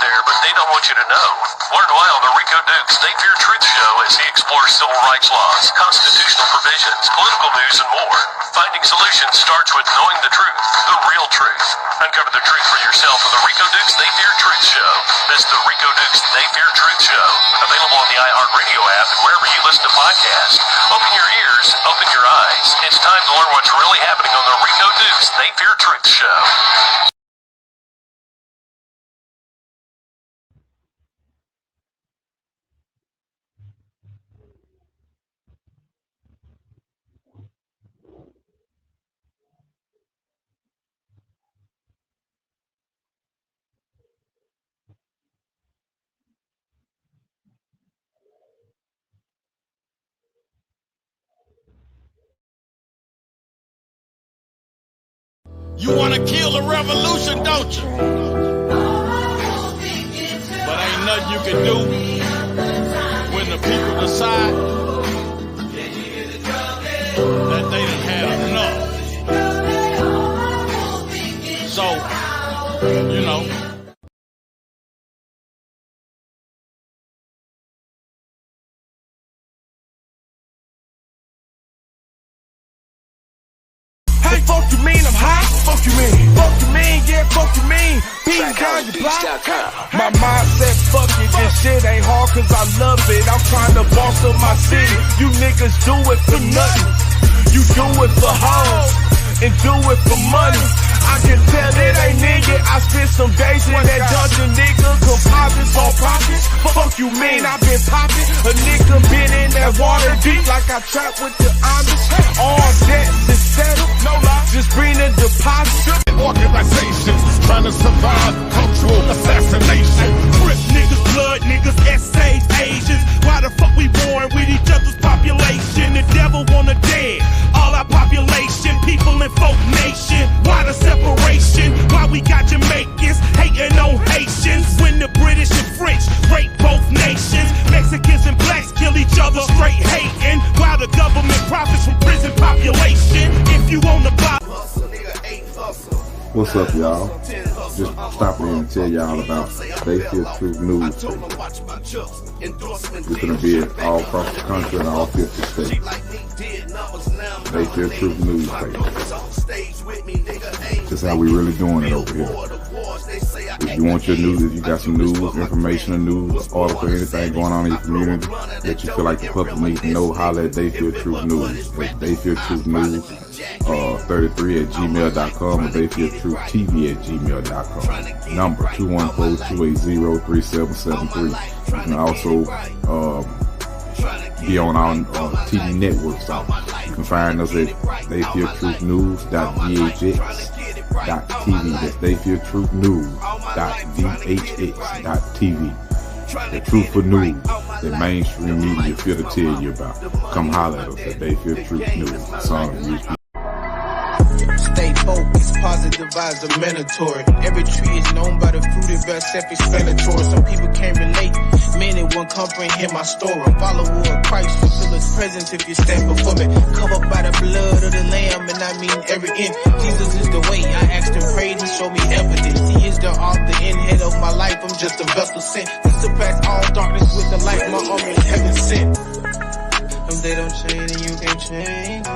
there, but they don't want you to know. Learn why on the Rico Dukes They Fear Truth show as he explores civil rights laws, constitutional provisions, political news, and more. Finding solutions starts with knowing the truth, the real truth. Uncover the truth for yourself on the Rico Dukes They Fear Truth show. That's the Rico Dukes They Fear Truth show. Available on the iHeartRadio app and wherever you listen to podcasts. Open your ears, open your eyes. It's time to learn what's really happening on the Rico Dukes They Fear Truth show. You want to kill a revolution, don't you? But ain't nothing you can do when the people decide that they done had enough. So, you know. Hey, fuck you mean I'm hot? Fuck you mean? Fuck you mean? Yeah, fuck you mean? Being down your block. My mindset, fuck it, this shit ain't hard cause I love it. I'm trying to boss up my city. You niggas do it for nothing. You do it for hoes and do it for money. I can tell it ain't nigga. I spent some days in that dungeon, nigga. Composites on profits. Fuck you mean? I been popping. A nigga been in that water deep like I trapped with the Amish. All debts is settled. No lie. Just bring the deposit. Organizations trying to survive cultural assassination. Rip niggas, blood niggas, essays, Asians. Why the fuck we born with each other's population? The devil wanna dead all our population, people in folk nation. Why the separation? Why we got Jamaicans hating on Haitians when the British and French rape both nations? Mexicans and blacks kill each other, straight hating, while the government profits from prison population. If you on the block. What's up, y'all? Just stopping in and tell y'all about They Fear Truth News. It's going to be all across the country and all 50 states. They Fear Truth News. Just how we really doing it over here. If you want your news, if you got some news, information, a news article, anything going on in your community that you feel like the public needs to know, holler at They Fear Truth News. They Fear Truth News 33 at gmail.com or They Fear Truth TV at gmail.com. Number 214-280-3773. You can also be on our TV network site. You can find us at theyfeartruthnews.vhx.tv. That's theyfeartruthnews.vhx.tv. The truth for news that mainstream media feel to tell you about. Come holler at us at They Fear Truth News. Song Huey P. Stay focused, positive vibes are mandatory. Every tree is known by the fruit, it bears self-explanatory. Some people can't relate, many won't comprehend my story. Follower of Christ, fulfill His presence if you stand before me. Covered by the blood of the Lamb, and I mean every end. Jesus is the way, I asked Him, prayed, He showed me evidence. He is the author and head of my life, I'm just a vessel sent to surpass all darkness with the light my armor is heaven sent. If they don't change, then you can't change. No.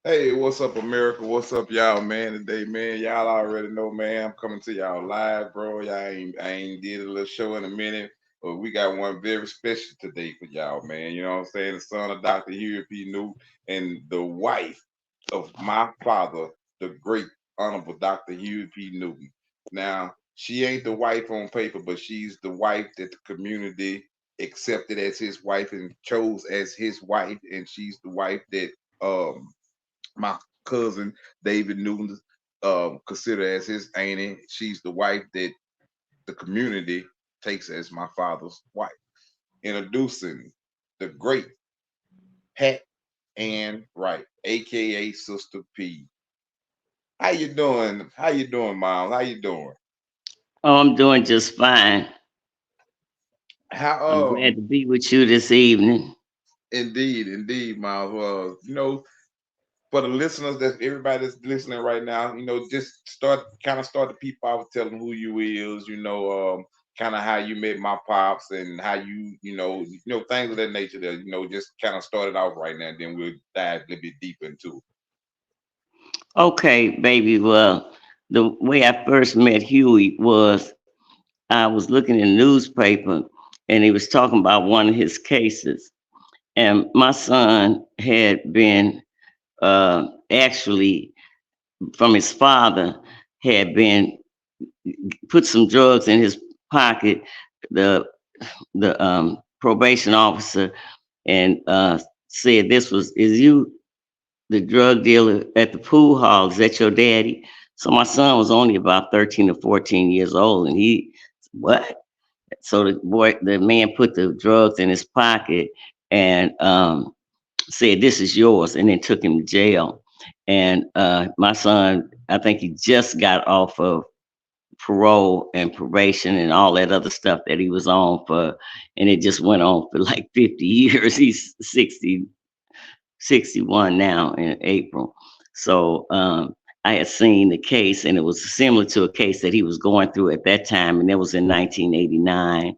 Hey, what's up, America? What's up, y'all, man? Today, man, y'all already know, man. I'm coming to y'all live, bro. I ain't did a little show in a minute, but we got one very special today for y'all, man. You know what I'm saying? The son of Dr. Huey P Newton and the wife of my father, the great honorable Dr. Huey P Newton. Now, she ain't the wife on paper, but she's the wife that the community accepted as his wife and chose as his wife, and she's the wife that my cousin David Newton considered as his auntie. She's the wife that the community takes as my father's wife. Introducing the great Pat Ann Wright, aka Sister P. How you doing? How you doing, Mom? How you doing? Oh, I'm doing just fine. How I'm glad to be with you this evening. Indeed, Miles. You know, for the listeners, that everybody that's listening right now, just start the people out, tell them who you is, kind of how you met my pops and how things of that nature. That just kind of start it off right now, and then we'll dive a little bit deeper into it. Okay, baby. Well, the way I first met Huey was I was looking in the newspaper and he was talking about one of his cases. And my son had been actually from his father, had been put some drugs in his pocket. The probation officer and said, is you the drug dealer at the pool hall? Is that your daddy? So my son was only about 13 or 14 years old, and he, what? So the man put the drugs in his pocket and said, "This is yours," and then took him to jail. And my son, I think he just got off of parole and probation and all that other stuff that he was on for, and it just went on for like 50 years. He's 61 now in April. So I had seen the case, and it was similar to a case that he was going through at that time, and it was in 1989.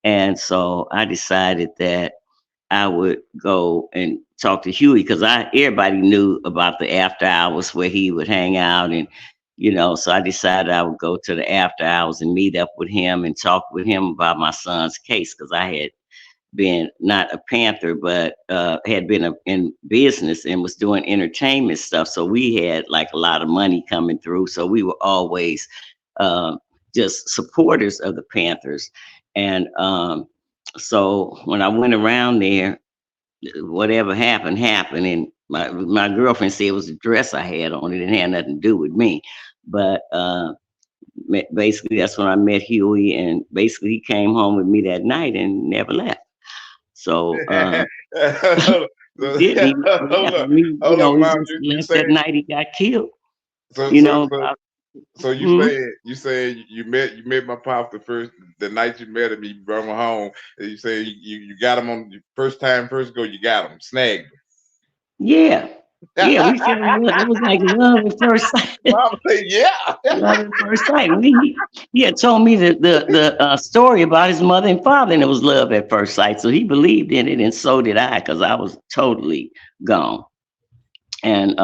And so I decided that I would go and talk to Huey, because everybody knew about the after hours where he would hang out, and so I decided I would go to the after hours and meet up with him and talk with him about my son's case, because I had been not a Panther, but had been in business and was doing entertainment stuff. So we had like a lot of money coming through. So we were always just supporters of the Panthers. And so when I went around there, whatever happened, happened. And my girlfriend said it was the dress I had on. It didn't have nothing to do with me. But basically, that's when I met Huey. And basically, he came home with me that night and never left. So he didn't. He left that night he got killed. So you saying you met my pop the night you met him, you brought him home, and you say you got him on the first go, you got him, snagged him. Yeah. Yeah, we fell in love. It was like love at first sight. Mom said, yeah. Love at first sight. He had told me the story about his mother and father, and it was love at first sight. So he believed in it, and so did I, because I was totally gone. And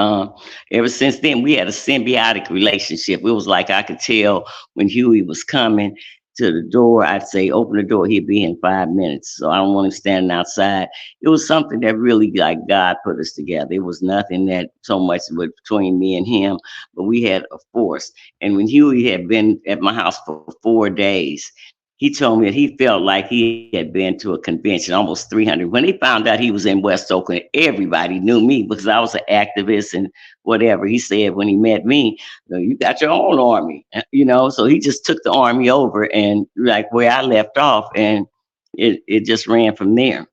ever since then, we had a symbiotic relationship. It was like I could tell when Huey was coming to the door. I'd say, open the door, he'd be in 5 minutes. So I don't want him standing outside. It was something that really, like, God put us together. It was nothing that so much was between me and him, but we had a force. And when Huey had been at my house for 4 days, he told me that he felt like he had been to a convention, almost 300. When they found out he was in West Oakland, everybody knew me because I was an activist and whatever. He said when he met me, you got your own army, So he just took the army over and like where I left off, and it just ran from there.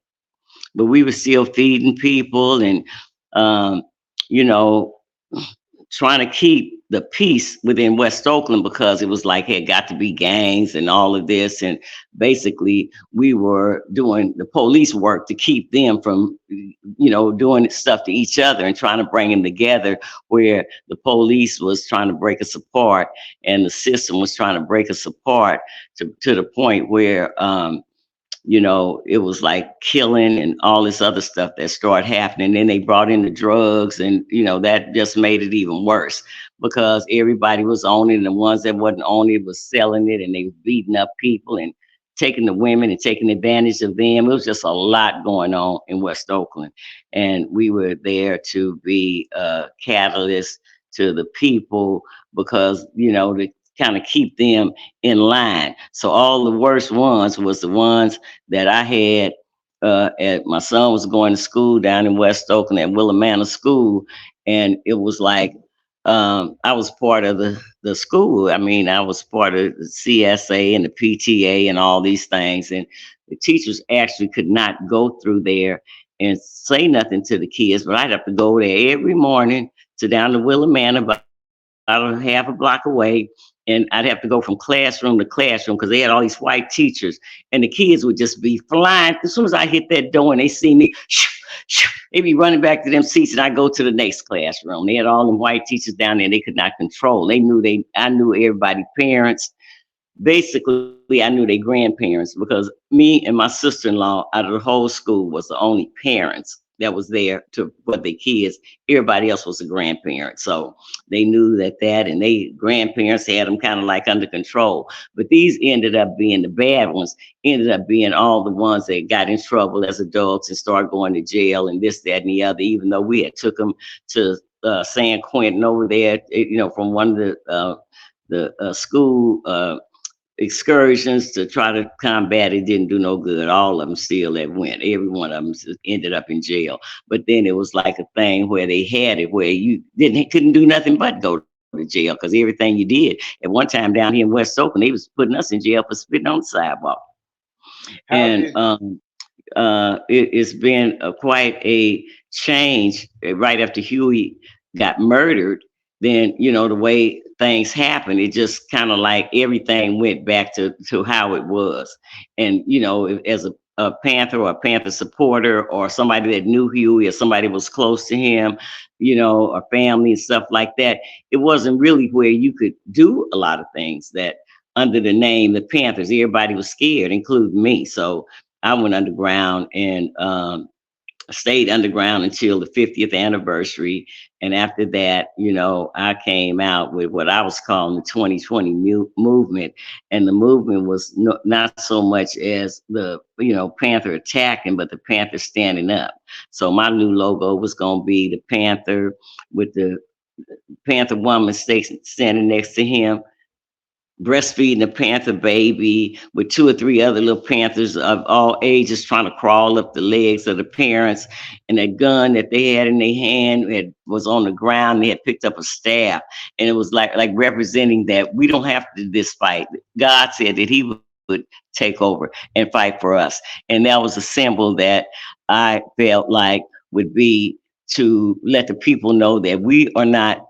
But we were still feeding people and, trying to keep the peace within West Oakland, because it was like it got to be gangs and all of this. And basically we were doing the police work to keep them from, doing stuff to each other and trying to bring them together, where the police was trying to break us apart and the system was trying to break us apart to the point where, it was like killing and all this other stuff that started happening. Then they brought in the drugs, and that just made it even worse, because everybody was on it, and the ones that wasn't on it was selling it, and they were beating up people and taking the women and taking advantage of them. It was just a lot going on in West Oakland, and we were there to be a catalyst to the people, because to kind of keep them in line. So all the worst ones was the ones that I had my son was going to school down in West Oakland at Willamette School. And it was like, I was part of the school. I mean, I was part of the CSA and the PTA and all these things. And the teachers actually could not go through there and say nothing to the kids, but I'd have to go there every morning to down to Willamette, about a half a block away. And I'd have to go from classroom to classroom because they had all these white teachers, and the kids would just be flying. As soon as I hit that door and they see me, They be running back to them seats, and I go to the next classroom. They had all them white teachers down there. They could not control. I knew everybody's parents. Basically, I knew their grandparents because me and my sister-in-law out of the whole school was the only parents that was there to for their kids. Everybody else was a grandparent. So they knew that and they grandparents had them kind of like under control. But these ended up being the bad ones, ended up being all the ones that got in trouble as adults and started going to jail and this, that, and the other, even though we had took them to San Quentin over there, from one of the school excursions to try to combat it. Didn't do no good. All of them still that went. Every one of them ended up in jail. But then it was like a thing where they had it where you couldn't do nothing but go to jail because everything you did. At one time down here in West Oakland, they was putting us in jail for spitting on the sidewalk. It's been quite a change right after Huey got murdered. Then the way things happened, it just kind of like everything went back to how it was. And as a Panther or a Panther supporter or somebody that knew Huey or somebody was close to him, or family and stuff like that, it wasn't really where you could do a lot of things that under the name the Panthers. Everybody was scared, including me. So I went underground and stayed underground until the 50th anniversary. And after that, I came out with what I was calling the 2020 movement. And the movement was not so much as the, Panther attacking, but the Panther standing up. So my new logo was going to be the Panther with the Panther woman standing next to him, breastfeeding a panther baby with 2 or 3 other little panthers of all ages trying to crawl up the legs of the parents. And that gun that they had in their hand was on the ground. They had picked up a staff, and it was like representing that we don't have to do this fight. God said that he would take over and fight for us. And that was a symbol that I felt like would be to let the people know that we are not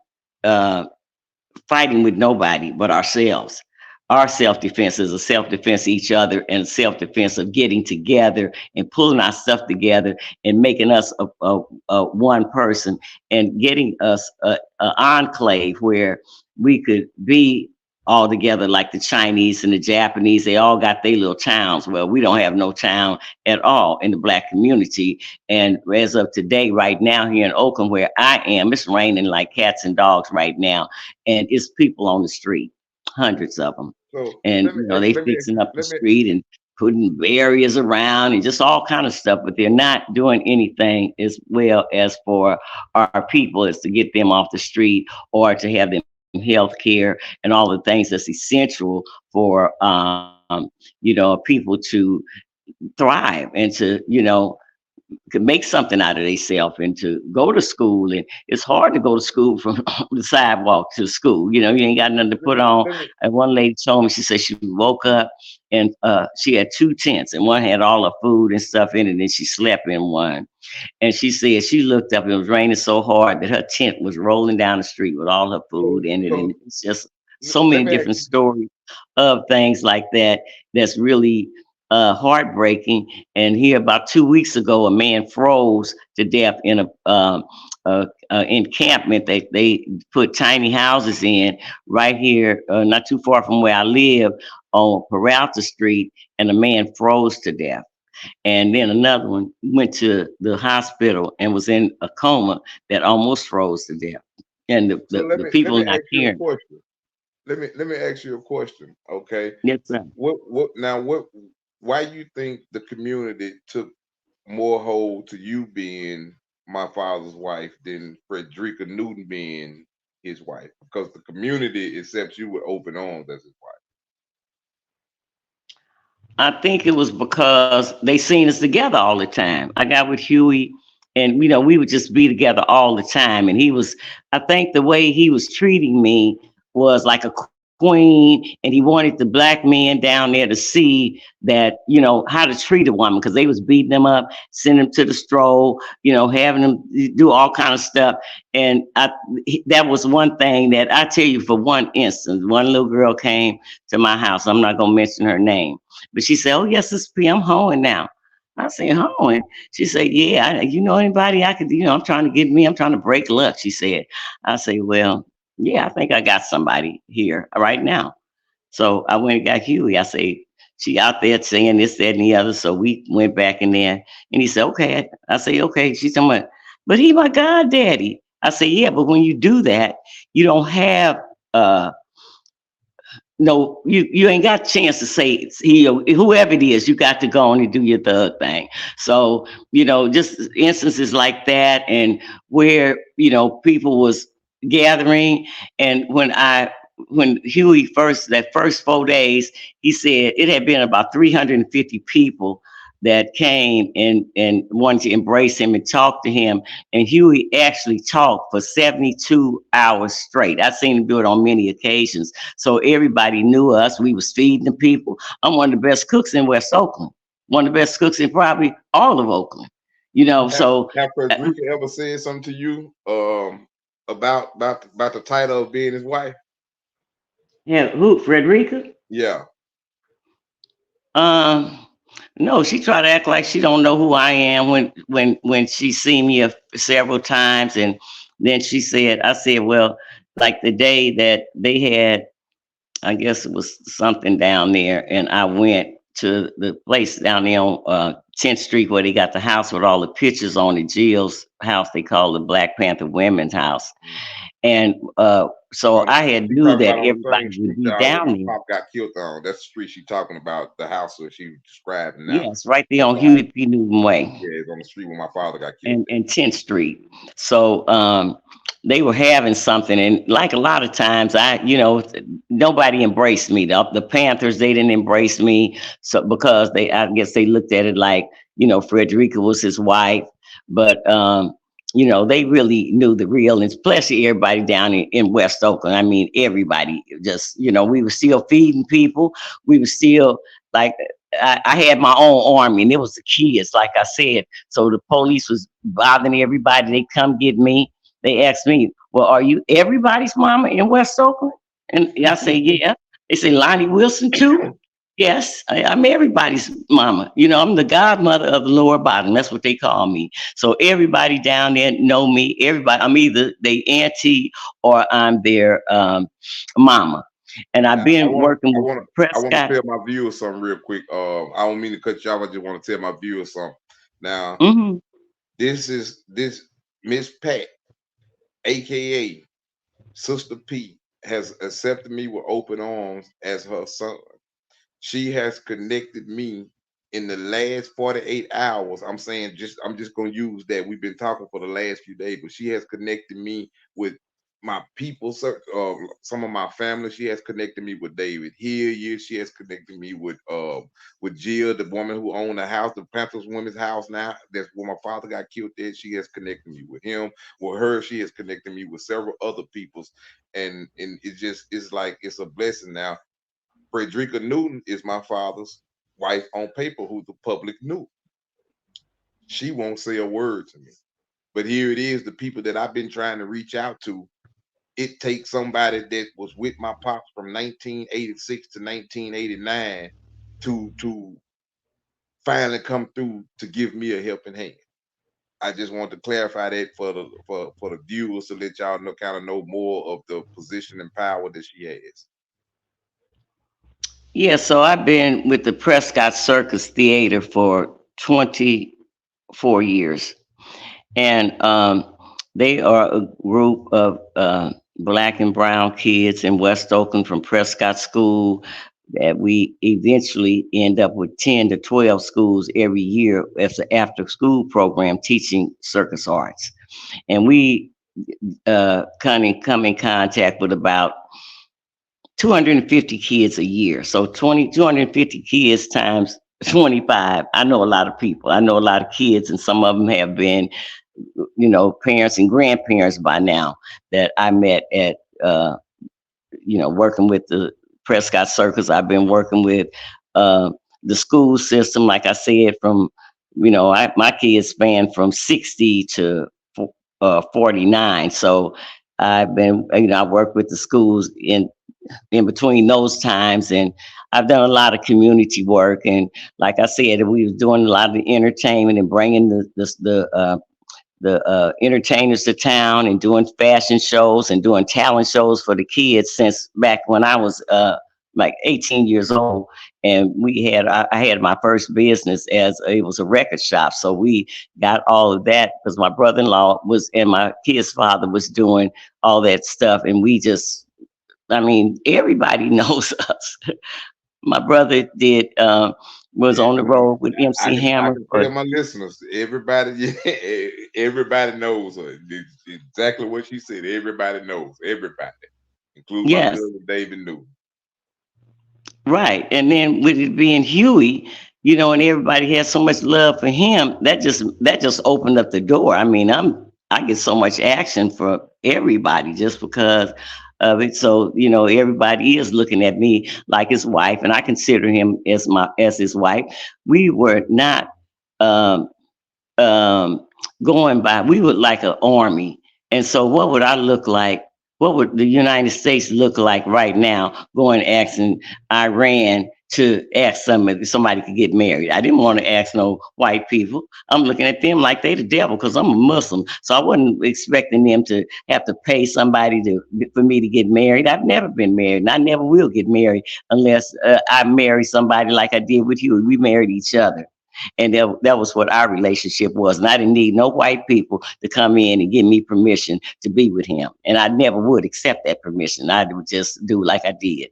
fighting with nobody but ourselves. Our self-defense is a self-defense of each other and self-defense of getting together and pulling our stuff together and making us a one person and getting us an enclave where we could be all together like the Chinese and the Japanese. They all got their little towns. Well, we don't have no town at all in the Black community. And as of today, right now here in Oakland, where I am, it's raining like cats and dogs right now. And it's people on the street, hundreds of them. So and they fixing up the street and putting barriers around and just all kind of stuff, but they're not doing anything as well as for our people as to get them off the street or to have them health care and all the things that's essential for people to thrive and to could make something out of themselves and to go to school. And it's hard to go to school from the sidewalk to school. You ain't got nothing to put on. And one lady told me, she said she woke up and she had 2 tents, and one had all her food and stuff in it, and she slept in one. And she said she looked up, and it was raining so hard that her tent was rolling down the street with all her food in it. And it's just so many different stories of things like that that's really heartbreaking. And here about 2 weeks ago, a man froze to death in a encampment that they put tiny houses in right here, not too far from where I live on Peralta Street, and a man froze to death. And then another one went to the hospital and was in a coma that almost froze to death. And the people not hearing. Let me ask you a question, okay? Yes, sir. Why you think the community took more hold to you being my father's wife than Frederica Newton being his wife? Because the community accepts you with open arms as his wife. I think it was because they seen us together all the time. I got with Huey, and we would just be together all the time. And I think the way he was treating me was like a queen, and he wanted the Black men down there to see that, how to treat a woman, because they was beating them up, sending them to the stroll, having them do all kind of stuff. And that was one thing that I tell you, for one instance, one little girl came to my house. I'm not going to mention her name, but she said, "Oh, yes, Miss P, I'm home now." I said, "Oh," and she said, "Yeah, you know anybody I could, I'm trying to break luck," she said. I say, "Well, yeah, I think I got somebody here right now." So I went and got Huey. I say, "She out there saying this, that, and the other." So we went back in there, and he said, "Okay." I say, "Okay." She's talking, "But he my goddaddy." I say, "Yeah, but when you do that, you don't have uh no, you ain't got a chance to say it's he or whoever it is. You got to go on and do your thug thing." So just instances like that, and where people was gathering, and when Huey that first 4 days, he said it had been about 350 people that came and wanted to embrace him and talk to him. And Huey actually talked for 72 hours straight. I've seen him do it on many occasions. So everybody knew us. We was feeding the people. I'm one of the best cooks in West Oakland. One of the best cooks in probably all of Oakland. So Have Frederica ever said something to you about the title of being his wife? yeah, who, Frederica? Yeah. Um, no, she tried to act like she don't know who I am when she seen me several times, and then I said, well, like the day that they had, I guess it was something down there, and I went to the place down there on 10th Street where they got the house with all the pictures on it, Jill's house. They call the Black Panther Women's House, and so I had She knew talking that about on the everybody same would street be where down my there. pop got killed on. That's the street she talking about, the house that she describing now. Yes, right there on Right. Huey P Newton Way. Yeah, it's on the street where my father got killed And 10th Street. So they were having something, and like a lot of times, nobody embraced me. The Panthers, they didn't embrace me, so because I guess they looked at it like Frederica was his wife, but they really knew the real, and especially everybody down in West Oakland. I mean, everybody just we were still feeding people. We were still like. I had my own army, and it was the kids, like I said. So the police was bothering everybody. They come get me. They asked me, "Well, are you everybody's mama in West Oakland?" And I say, "Yeah." They say, "Lonnie Wilson too?" Yes, I'm everybody's mama. I'm the godmother of the lower bottom. That's what they call me. So everybody down there know me. Everybody, I'm either they auntie or I'm their mama. And I've now. I been want working I with want I want to Prescott. tell my viewers something real quick. I don't mean to cut you off. I just want to tell my viewers something. Now, Hmm. this Miss Pat, aka Sister P, has accepted me with open arms as her son. She has connected me in the last 48 hours. I'm just gonna use that. We've been talking for the last few days, but she has connected me with my people, some of my family. She has connected me with David Hillier. She has connected me with Jill, the woman who owned the house, the Panthers women's house now. That's where my father got killed there. She has connected me with him. With her, she has connected me with several other peoples. And it's like it's a blessing now. Frederica Newton is my father's wife on paper, who the public knew. She won't say a word to me. But here it is, the people that I've been trying to reach out to. It takes somebody that was with my pops from 1986 to 1989 to finally come through to give me a helping hand. I just want to clarify that for the viewers to let y'all know, kind of know more of the position and power that she has. Yeah, so I've been with the Prescott Circus Theater for 24 years. And they are a group of black and brown kids in West Oakland from Prescott School that we eventually end up with 10 to 12 schools every year as an after school program teaching circus arts. And we kind of come in contact with about 250 kids a year. So 250 kids times 25. I know a lot of people. I know a lot of kids, and some of them have been parents and grandparents by now that I met at, working with the Prescott Circus. I've been working with the school system, like I said, from, my kids span from 60 to 49. So I've been, I work with the schools in between those times, and I've done a lot of community work, and like I said, we was doing a lot of the entertainment and bringing the entertainers to town and doing fashion shows and doing talent shows for the kids since back when I was like 18 years old. And I had my first business as it was a record shop. So we got all of that because my brother-in-law was and my kid's father was doing all that stuff. And we just, I mean, everybody knows us. My brother did was Yeah, on the road with MC I Hammer can for tell my listeners, everybody, everybody knows her. It's exactly what she said. Everybody knows everybody, including my yes. cousin David Newton. Right. And then with it being Huey, and everybody has so much love for him, that just opened up the door. I mean, I get so much action for everybody just because of it. So, everybody is looking at me like his wife, and I consider him as his wife. We were not um um, going by, we were like an army. And so, what would I look like? What would the United States look like right now going asking Iran to ask somebody could get married? I didn't want to ask no white people. I'm looking at them like they the devil because I'm a Muslim. So I wasn't expecting them to have to pay somebody for me to get married. I've never been married, and I never will get married unless I marry somebody like I did with you. We married each other. And that was what our relationship was. And I didn't need no white people to come in and give me permission to be with him. And I never would accept that permission. I would just do like I did.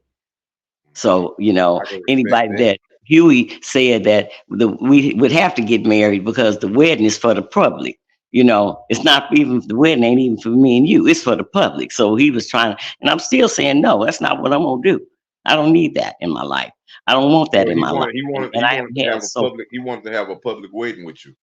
So, I can respect anybody that. that Huey said that we would have to get married because the wedding is for the public. It's not even the wedding ain't even for me and you. It's for the public. So he was trying to, and I'm still saying no. That's not what I'm gonna do. I don't need that in my life. I don't want that So in my life. And he I haven't wanted to had have a so. public, he wanted to have a public wedding with you.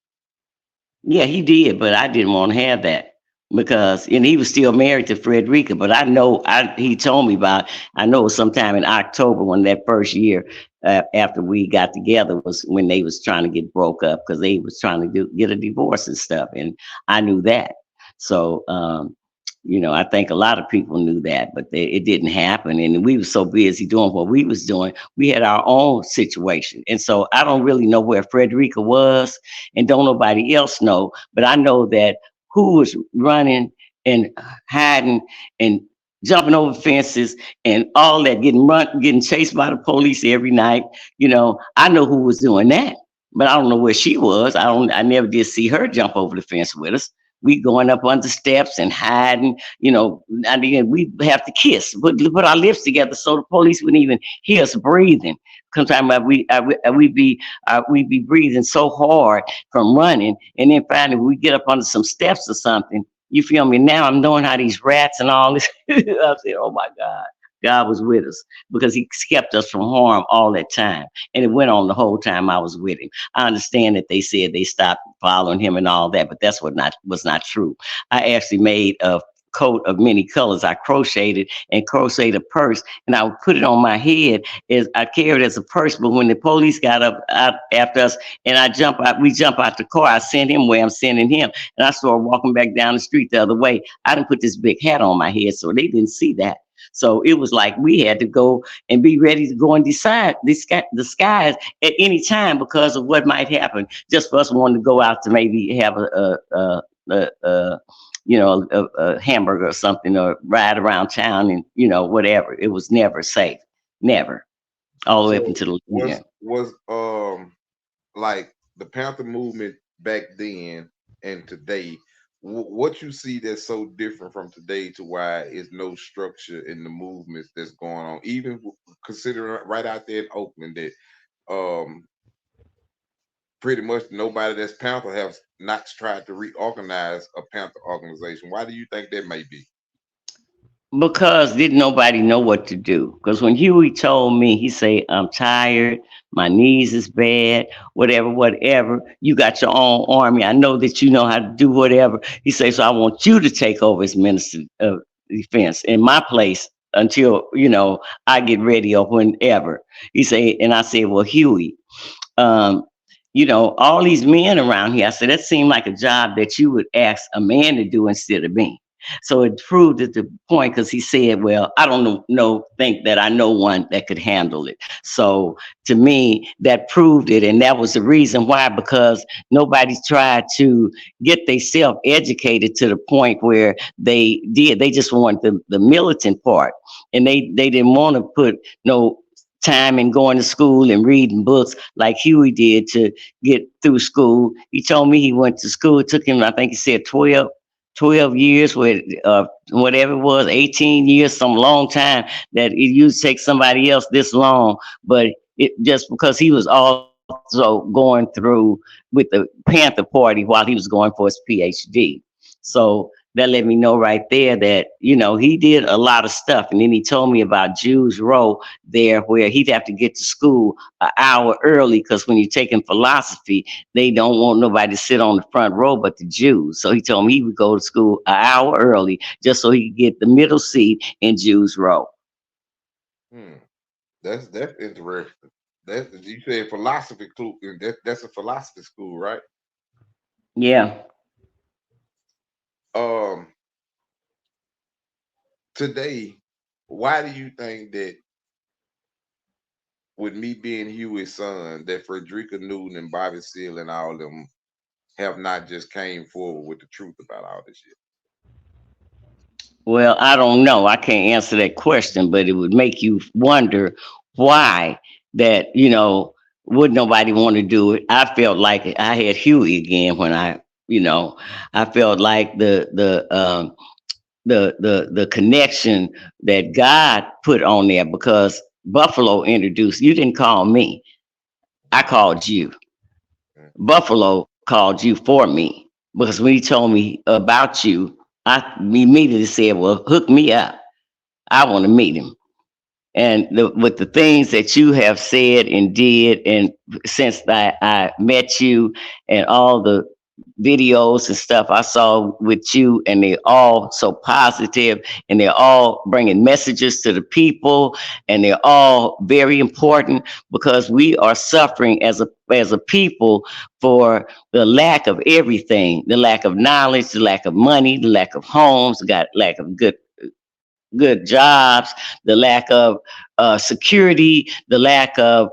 Yeah, he did, but I didn't want to have that and he was still married to Frederica. But I know, he told me about. I know it was sometime in October when that first year after we got together was when they was trying to get broke up because they was trying to get a divorce and stuff, and I knew that. So I think a lot of people knew that, but it didn't happen. And we were so busy doing what we was doing, we had our own situation. And so I don't really know where Frederica was, and don't nobody else know. But I know that who was running and hiding and jumping over fences and all that, getting chased by the police every night. I know who was doing that, but I don't know where she was. I never did see her jump over the fence with us. We going up under steps and hiding, and then we have to kiss, put our lips together so the police wouldn't even hear us breathing. Sometimes we'd be breathing so hard from running, and then finally we get up under some steps or something. You feel me? Now I'm knowing how these rats and all this. I said, oh my God. God was with us because he kept us from harm all that time. And it went on the whole time I was with him. I understand that they said they stopped following him and all that, but that's was not true. I actually made a coat of many colors. I crocheted a purse, and I would put it on my head as I carried it as a purse. But when the police got up after us and we jump out the car, I sent him where I'm sending him. And I started walking back down the street the other way. I didn't put this big hat on my head, so they didn't see that. So it was like we had to go and be ready to go and decide the skies at any time because of what might happen. Just for us wanting to go out to maybe have a hamburger or something, or ride around town and whatever. It was never safe, never, all the way up So until was like the Panther movement back then and today, what you see that's so different from today to why is no structure in the movements that's going on, even considering right out there in Oakland that um pretty much nobody that's Panther has not tried to reorganize a Panther organization. Why do you think that may be? because didn't nobody know what to do. Because when Huey told me, he said, I'm tired, my knees is bad, whatever. You got your own army. I know that you know how to do whatever. He said, so I want you to take over as Minister of Defense in my place until, I get ready or whenever. He said, and I said, well, Huey, um, all these men around here, I said, that seemed like a job that you would ask a man to do instead of me. So it proved at the point because he said, well, I don't think that I know one that could handle it. So to me, that proved it. And that was the reason why, because nobody tried to get themselves educated to the point where they did. They just wanted the militant part. And they didn't want to put no time in going to school and reading books like Huey did to get through school. He told me he went to school. It took him, I think he said 12 years with whatever it was, 18 years, some long time that it used to take somebody else this long. But it just because he was also going through with the Panther Party while he was going for his PhD. So that let me know right there that, he did a lot of stuff. And then he told me about Jews Row there, where he'd have to get to school an hour early because when you're taking philosophy, they don't want nobody to sit on the front row but the Jews. So he told me he would go to school an hour early just so he could get the middle seat in Jews Row. That's interesting. You said philosophy school. That's a philosophy school, right? Yeah. Today, why do you think that, with me being Huey's son, that Frederica Newton and Bobby Seale and all of them have not just came forward with the truth about all this shit? Well, I don't know. I can't answer that question, but it would make you wonder why that, would nobody want to do it. I felt like I had Huey again when I felt like the connection that God put on there, because Buffalo introduced, you didn't call me. I called you. Buffalo called you for me, because when he told me about you, I immediately said, well, hook me up. I want to meet him. And with the things that you have said and did, and since I met you, and all the videos and stuff I saw with you, and they're all so positive, and they're all bringing messages to the people, and they're all very important, because we are suffering as a people for the lack of everything, the lack of knowledge, the lack of money, the lack of homes, the lack of good jobs, the lack of security, the lack of,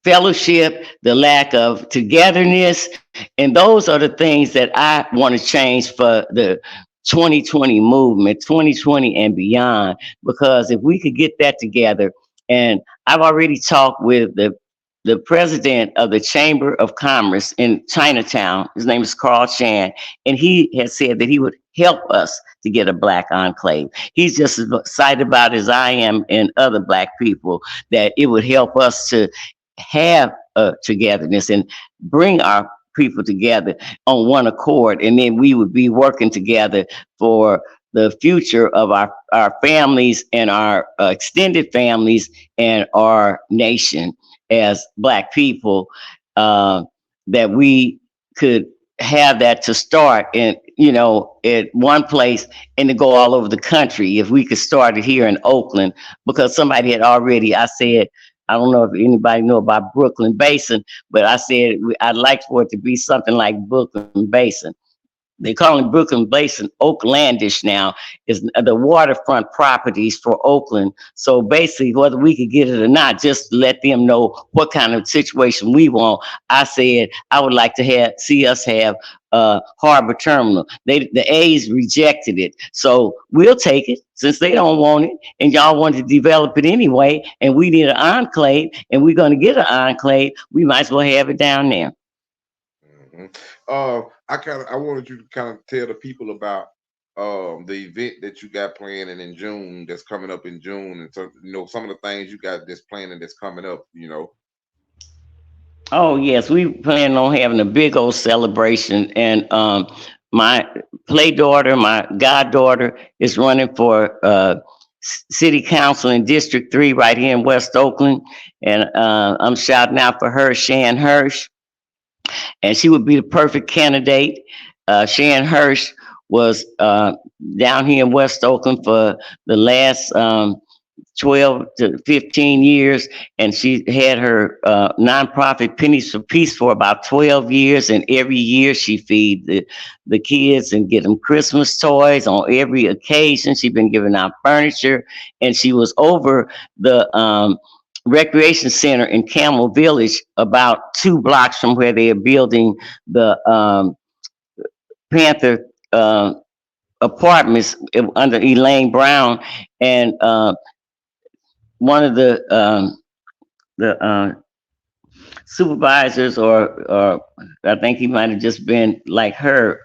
fellowship, the lack of togetherness. And those are the things that I want to change for the 2020 movement, 2020 and beyond. Because if we could get that together, and I've already talked with the president of the Chamber of Commerce in Chinatown. His name is Carl Chan, and he has said that he would help us to get a Black enclave. He's just as excited about as I am and other Black people, that it would help us to have a togetherness and bring our people together on one accord, and then we would be working together for the future of our families and our extended families and our nation as Black people, that we could have that to start in, at one place, and to go all over the country. If we could start it here in Oakland, because somebody had already, I said, I don't know if anybody know about Brooklyn Basin, but I said I'd like for it to be something like Brooklyn Basin. They call it Brooklyn Basin Oaklandish now, is the waterfront properties for Oakland. So basically, whether we could get it or not, just let them know what kind of situation we want. I said I would like to see us have Harbor Terminal. The A's rejected it, so we'll take it since they don't want it, and y'all want to develop it anyway. And we need an enclave, and we're going to get an enclave. We might as well have it down there. I wanted you to kind of tell the people about the event that you got planning in June, that's coming up in June, and so some of the things you got that's planning that's coming up. Oh yes, we plan on having a big old celebration, and my daughter, my goddaughter, is running for city council in District 3 right here in West Oakland, and I'm shouting out for her, Shan Hirsch. And she would be the perfect candidate. Shan Hirsch was down here in West Oakland for the last 12 to 15 years, and she had her nonprofit Pennies for Peace for about 12 years, and every year she feed the kids and get them Christmas toys on every occasion. She's been giving out furniture, and she was over the recreation center in Camel Village, about 2 blocks from where they are building the Panther apartments under Elaine Brown, and one of the supervisors, or I think he might have just been like her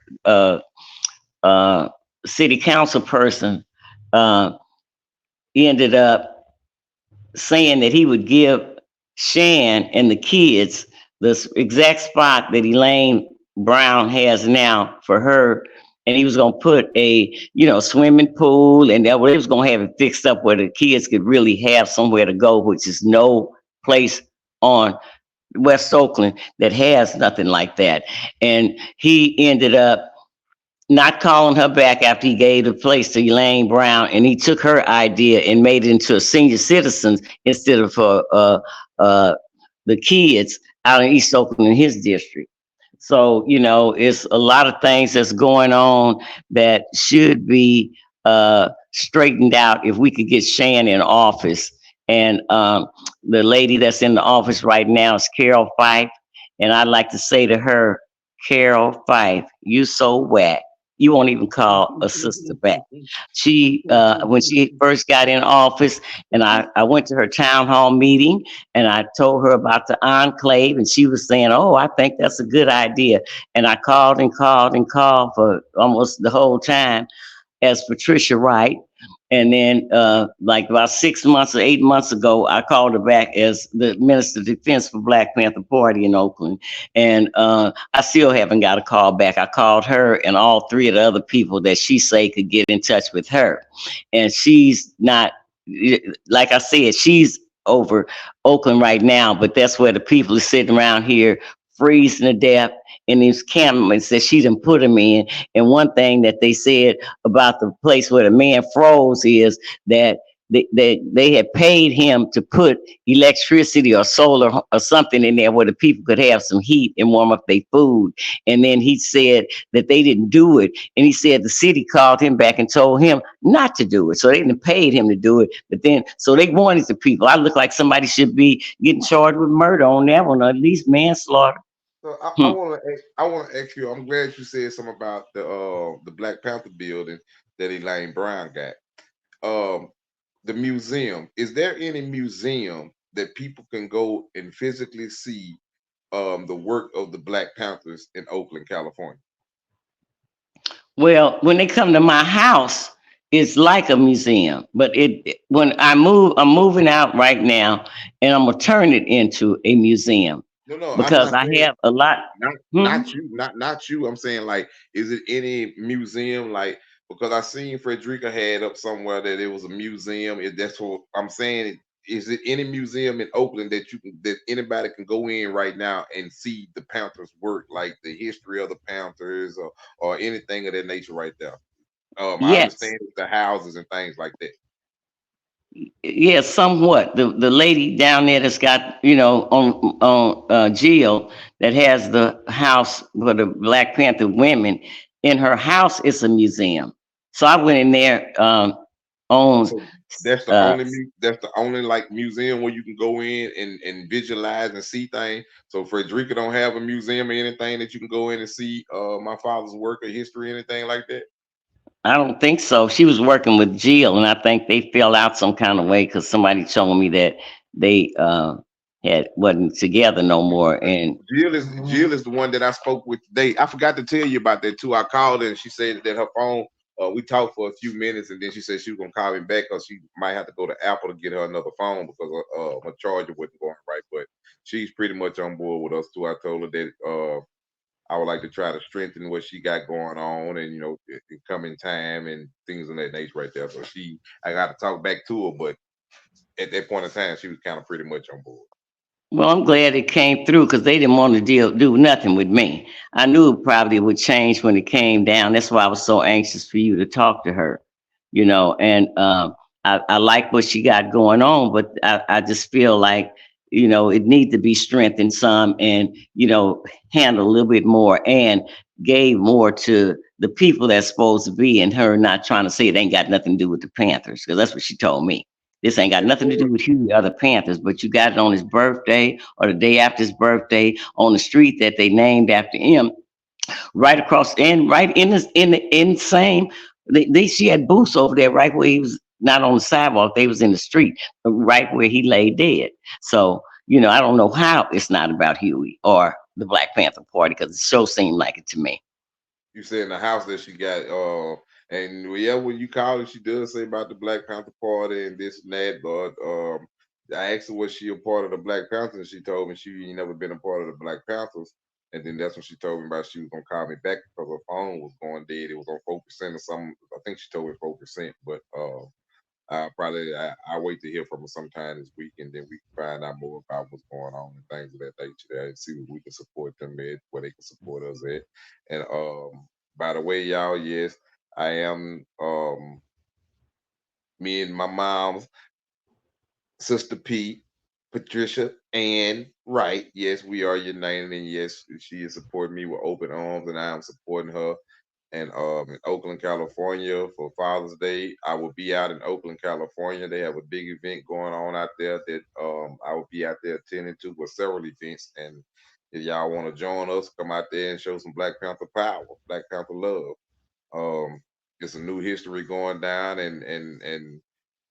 city council person, uh, ended up saying that he would give Shan and the kids the exact spot that Elaine Brown has now for her. And he was going to put a, swimming pool, and that way he was going to have it fixed up where the kids could really have somewhere to go, which is no place on West Oakland that has nothing like that. And he ended up not calling her back after he gave the place to Elaine Brown, and he took her idea and made it into a senior citizens instead of for the kids out in East Oakland in his district. So, it's a lot of things that's going on that should be straightened out if we could get Shan in office. And the lady that's in the office right now is Carol Fife. And I'd like to say to her, Carol Fife, you so whack. You won't even call a sister back. She, when she first got in office, and I went to her town hall meeting, and I told her about the enclave, and she was saying, "Oh, I think that's a good idea." And I called and called and called for almost the whole time as Patricia Wright. And then, like about 6 months or 8 months ago, I called her back as the Minister of Defense for Black Panther Party in Oakland. And I still haven't got a call back. I called her and all three of the other people that she say could get in touch with her. And she's not, like I said, she's over Oakland right now, but that's where the people are sitting around here freezing to death in these campments that she done put them in. And one thing that they said about the place where the man froze is that they had paid him to put electricity or solar or something in there where the people could have some heat and warm up their food. And then he said that they didn't do it. And he said the city called him back and told him not to do it. So they didn't paid him to do it. But then, so they wanted the people. I look like somebody should be getting charged with murder on that one, or at least manslaughter. So I want to ask you. I'm glad you said something about the Black Panther building that Elaine Brown got. The museum. Is there any museum that people can go and physically see the work of the Black Panthers in Oakland, California? Well, when they come to my house, it's like a museum. But when I'm moving out right now, and I'm gonna turn it into a museum No, no, I'm because not I saying have a lot. not Hmm? not you, not you. I'm saying like, is it any museum like because I seen Frederica had up somewhere that it was a museum. If that's what I'm saying, is it any museum in Oakland that that anybody can go in right now and see the Panthers work, like the history of the Panthers or anything of that nature right there? I Yes, understand the houses and things like that. yes, somewhat. The lady down there that's got, on Jill, that has the house for the Black Panther women. In her house is a museum. So I went in there on So that's the uh, only that's the only like museum where you can go in and visualize and see things. So Frederica don't have a museum or anything that you can go in and see my father's work or history, anything like that. I don't think so. She was working with Jill, and I think they fell out some kind of way because somebody told me that they had wasn't together no more. And Jill is the one that I spoke with today. I forgot to tell you about that too. I called her and she said that her phone. We talked for a few minutes and then she said she was gonna call me back because she might have to go to Apple to get her another phone because my charger wasn't going right. But she's pretty much on board with us too. I told her that I would like to try to strengthen what she got going on and in coming time and things of that nature right there. So I got to talk back to her, but at that point in time, she was kind of pretty much on board. well, I'm glad it came through because they didn't want to do nothing with me. I knew it probably would change when it came down. That's why I was so anxious for you to talk to her, And I like what she got going on, but I just feel like, it needs to be strengthened some, and, handle a little bit more, and gave more to the people that's supposed to be, and her not trying to say it ain't got nothing to do with the Panthers, because that's what she told me. This ain't got nothing to do with Huey or the Panthers, but you got it on his birthday or the day after his birthday on the street that they named after him, right across, and right in the same, she had booths over there right where he was, not on the sidewalk, they was in the street right where he lay dead. So, I don't know how it's not about Huey or the Black Panther Party, because it sure seemed like it to me. You said in the house that she got, and yeah, when you call her, she does say about the Black Panther Party and this and that. But I asked her was she a part of the Black Panthers, and she told me she ain't never been a part of the Black Panthers. And then that's when she told me about she was gonna call me back because her phone was going dead. It was on 4% or something. I think she told me 4%, but I wait to hear from her sometime this week, and then we can find out more about what's going on and things of that nature, and see what we can support them at, where they can support us at. And by the way, y'all, yes, I am me and my mom's sister P, Patricia and Wright. Yes, we are united, and yes, she is supporting me with open arms, and I am supporting her. And in Oakland, California for Father's Day, I will be out in Oakland, California. They have a big event going on out there that I will be out there attending to, with several events. And if y'all want to join us, come out there and show some Black Panther power, Black Panther love. It's a new history going down, and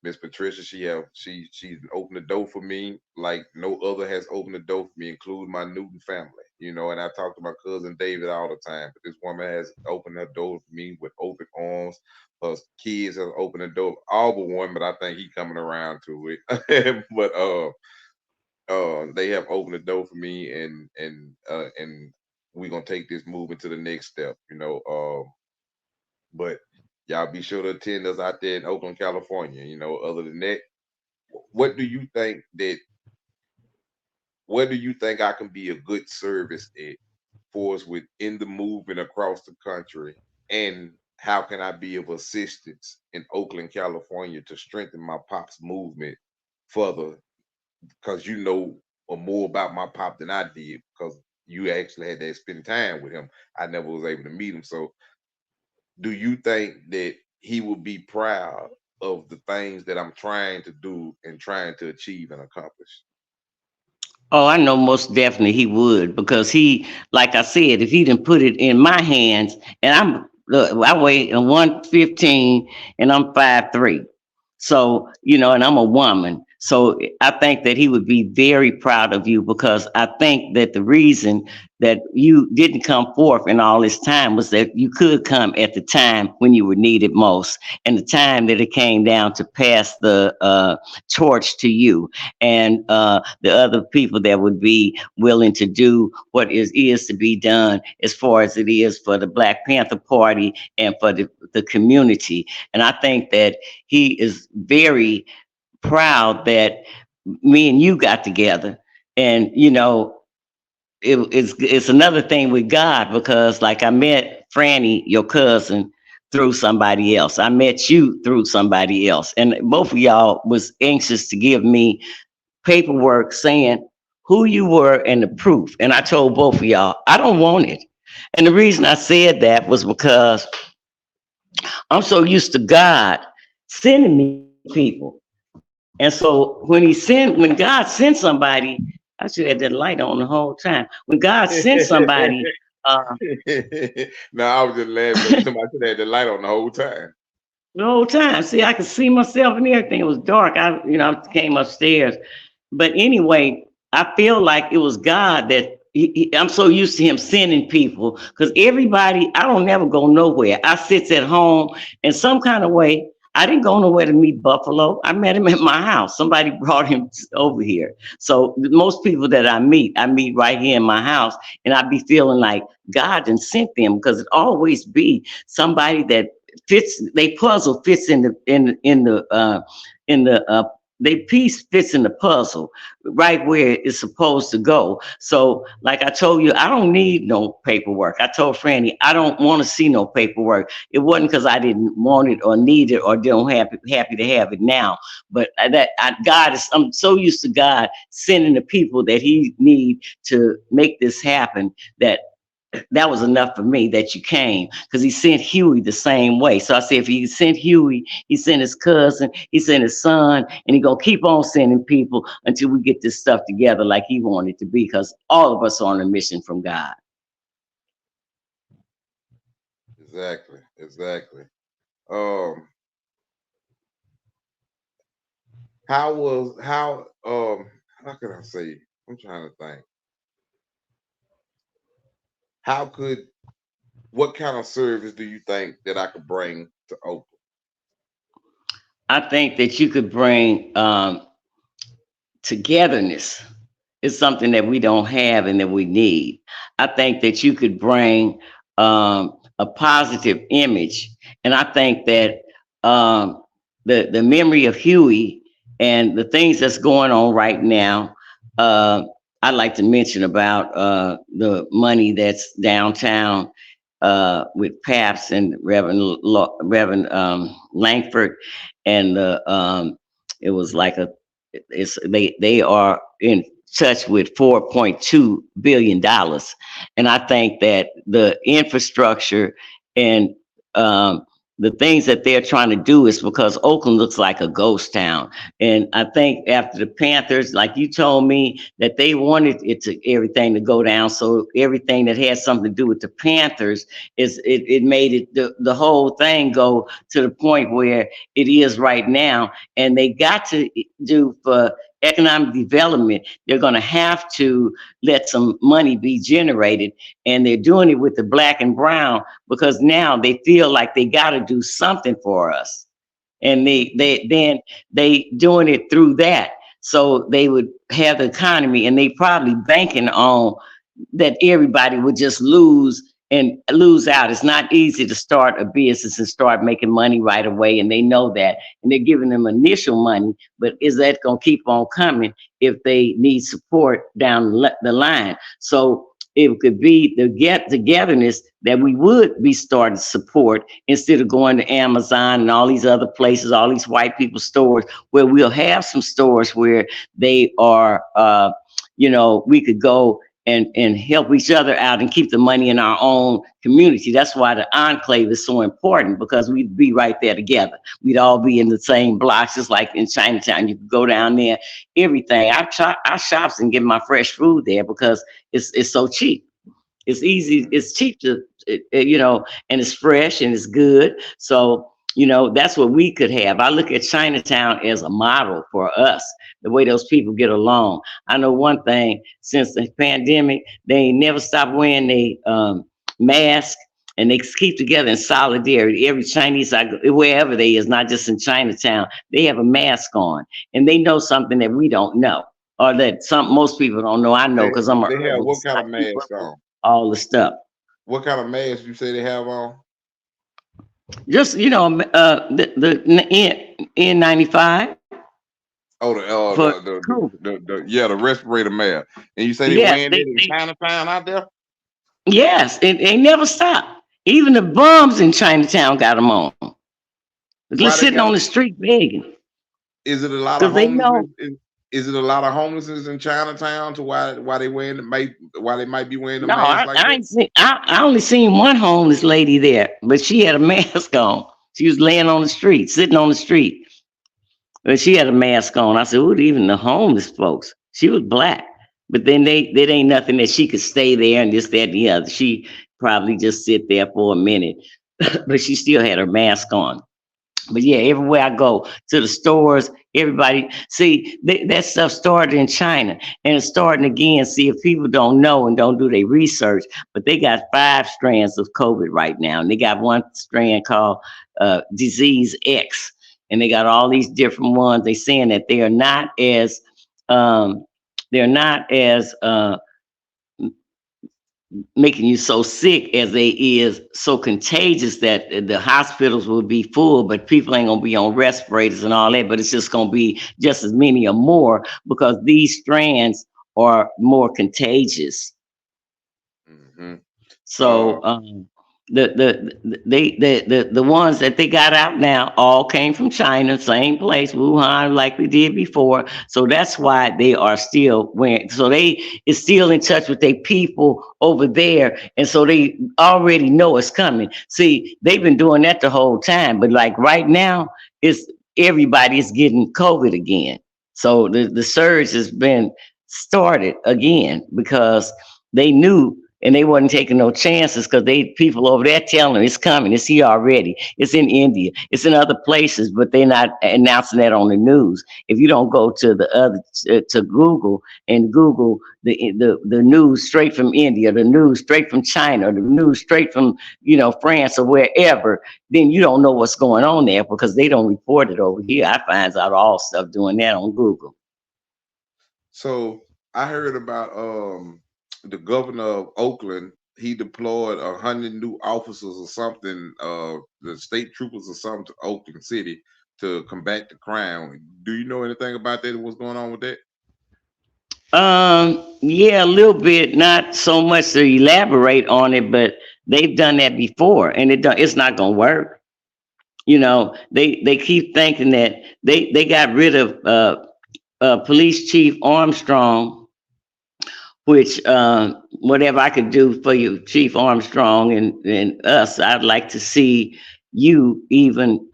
Miss Patricia, she's opened the door for me like no other has opened the door for me, including my Newton family. And I talk to my cousin David all the time, but this woman has opened her door for me with open arms. Her kids have opened the door, all but one, but I think he coming around to it. But they have opened the door for me, and we're gonna take this movement to the next step. But y'all be sure to attend us out there in Oakland, California. Other than that, what do you think that where do you think I can be a good service at for us within the movement across the country? And how can I be of assistance in Oakland, California to strengthen my pop's movement further? Because you know more about my pop than I did, because you actually had to spend time with him. I never was able to meet him. So do you think that he will be proud of the things that I'm trying to do and trying to achieve and accomplish? Oh, I know most definitely he would, because he, like I said, if he didn't put it in my hands, and I weigh 115 and I'm 5'3". So, and I'm a woman. So I think that he would be very proud of you, because I think that the reason that you didn't come forth in all this time was that you could come at the time when you were needed most, and the time that it came down to pass the torch to you, and the other people that would be willing to do what is to be done, as far as it is for the Black Panther Party and for the community. And I think that he is very proud that me and you got together. And it's another thing with God, because like I met Franny, your cousin, through somebody else. I met you through somebody else, and both of y'all was anxious to give me paperwork saying who you were and the proof. And I told both of y'all I don't want it. And the reason I said that was because I'm so used to God sending me people. And so when God sent somebody, I should have that light on the whole time. When God sent somebody, No, I was just laughing at somebody that had the light on the whole time. the whole time, see, I could see myself and everything. It was dark. I came upstairs. But anyway, I feel like it was God that I'm so used to him sending people, because everybody, I don't never go nowhere. I sits at home in some kind of way. I didn't go nowhere to meet Buffalo. I met him at my house. Somebody brought him over here. So most people that I meet right here in my house, and I be feeling like God didn't sent them, because it always be somebody that fits. They puzzle fits in the the piece fits in the puzzle right where it's supposed to go. So, like I told you, I don't need no paperwork. I told Franny, I don't want to see no paperwork. It wasn't because I didn't want it or need it or don't happy to have it now. But God is, I'm so used to God sending the people that He need to make this happen that was enough for me that you came, because He sent Huey the same way. So I said, if He sent Huey, He sent his cousin, He sent his son, and He gonna keep on sending people until we get this stuff together like He wanted to be, because all of us are on a mission from God. Exactly. How can I say? I'm trying to think. What kind of service do you think that I could bring to Oakland? I think that you could bring togetherness. Is something that we don't have and that we need. I think that you could bring a positive image, and I think that the memory of Huey and the things that's going on right now. I'd like to mention about the money that's downtown with Paps and Reverend Langford, and it was like they are in touch with $4.2 billion. And I think that the infrastructure and the things that they're trying to do is because Oakland looks like a ghost town. And I think after the Panthers, like you told me, that they wanted everything to go down. So everything that had something to do with the Panthers it made it the whole thing go to the point where it is right now. And they got to do for economic development, they're going to have to let some money be generated, and they're doing it with the black and brown because now they feel like they got to do something for us, and they doing it through that, so they would have the economy, and they probably banking on that everybody would just lose out. It's not easy to start a business and start making money right away, and they know that, and they're giving them initial money, but is that going to keep on coming if they need support down the line? So it could be the togetherness that we would be starting to support instead of going to Amazon and all these other places, all these white people stores, where we'll have some stores where they are, we could go and help each other out and keep the money in our own community. That's why the enclave is so important, because we'd be right there together. We'd all be in the same blocks, just like in Chinatown. You could go down there, everything. I shops and get my fresh food there because it's so cheap. It's easy, it's cheap to, and it's fresh and it's good. So, that's what we could have. I look at Chinatown as a model for us, the way those people get along. I know one thing, since the pandemic, they ain't never stopped wearing their mask, and they keep together in solidarity. Every Chinese, wherever they is, not just in Chinatown, they have a mask on, and they know something that we don't know, or that most people don't know. I know because I'm They have what kind of mask on? All the stuff. What kind of mask you say they have on? Just the N95. Oh, the respirator mask. And you say they wearing it in Chinatown out there? Yes, they never stop. Even the bums in Chinatown got them on. Just sitting on the street begging. Is it a lot of homelessness? Is it a lot of homelessness in Chinatown to why they might be wearing the mask like that? I only seen one homeless lady there, but she had a mask on. She was laying on the street, sitting on the street. But she had a mask on. I said, "Ooh, even the homeless folks." She was black, but then there ain't nothing that she could stay there and this, that, and the other. She probably just sit there for a minute, but she still had her mask on. But yeah, everywhere I go, to the stores, everybody, see, that stuff started in China, and it's starting again. See, if people don't know and don't do their research, but they got 5 strands of COVID right now, and they got one strand called disease X, and they got all these different ones. They saying that they are not as making you so sick as they is so contagious that the hospitals will be full, but people ain't gonna be on respirators and all that, but it's just gonna be just as many or more because these strands are more contagious. Mm-hmm. So the ones that they got out now all came from China, same place, Wuhan, like we did before. So that's why they are still wearing. So they is still in touch with their people over there, and so they already know it's coming. See, they've been doing that the whole time, but like right now, it's everybody is getting COVID again. So the surge has been started again because they knew and they wasn't taking no chances because they people over there telling them it's coming, it's here already, it's in India, it's in other places, but they're not announcing that on the news. If you don't go to the other to Google and Google the news straight from India, the news straight from China, the news straight from France or wherever, then you don't know what's going on there because they don't report it over here. I find out all stuff doing that on Google. So I heard about the governor of Oakland. He deployed 100 new officers or something, the state troopers or something to Oakland City to combat the crime. Do you know anything about that? What's going on with that? Yeah, a little bit, not so much to elaborate on it, but they've done that before, and it's not gonna work. They keep thinking that they got rid of Police Chief Armstrong, which whatever I could do for you, Chief Armstrong, and us, I'd like to see you even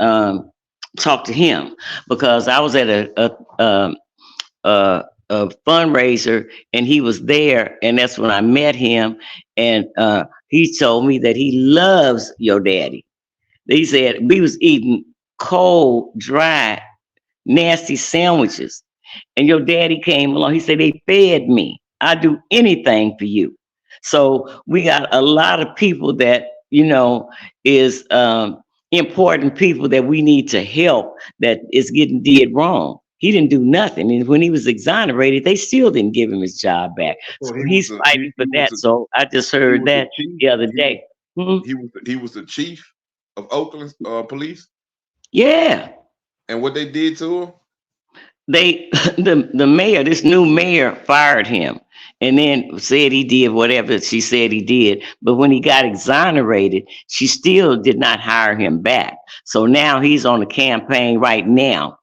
talk to him because I was at a fundraiser and he was there, and that's when I met him, and he told me that he loves your daddy. He said we was eating cold, dry, nasty sandwiches, and your daddy came along. He said they fed me. I do anything for you. So we got a lot of people that is important people that we need to help that is getting did wrong. He didn't do nothing, and when he was exonerated, they still didn't give him his job back. So So he was he's the fighting for that. So I just heard that chief. the other day. Mhm. He was the chief of Oakland police. Yeah. And what they did to him? They the mayor, this new mayor, fired him and then said he did whatever she said he did, but when he got exonerated she still did not hire him back. So now he's on the campaign right now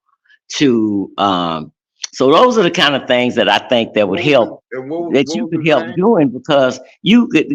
to so those are the kind of things that I think that would help, that you What was could his help name? doing because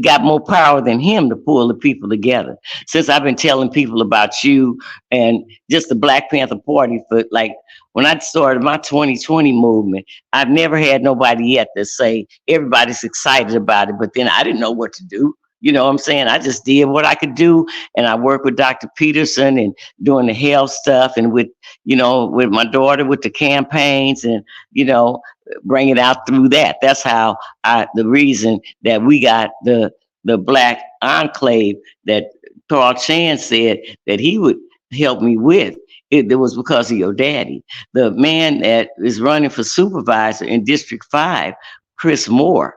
got more power than him to pull the people together. Since I've been telling people about you and just the Black Panther Party for like when I started my 2020 movement, I've never had nobody yet to say everybody's excited about it, but then I didn't know what to do. You know what I'm saying? I just did what I could do, and I worked with Dr. Peterson and doing the health stuff, and with with my daughter with the campaigns, and you know, bring it out through that. That's how the reason that we got the Black Enclave that Carl Chan said that he would help me with. It was because of your daddy. The man that is running for supervisor in District 5, Chris Moore,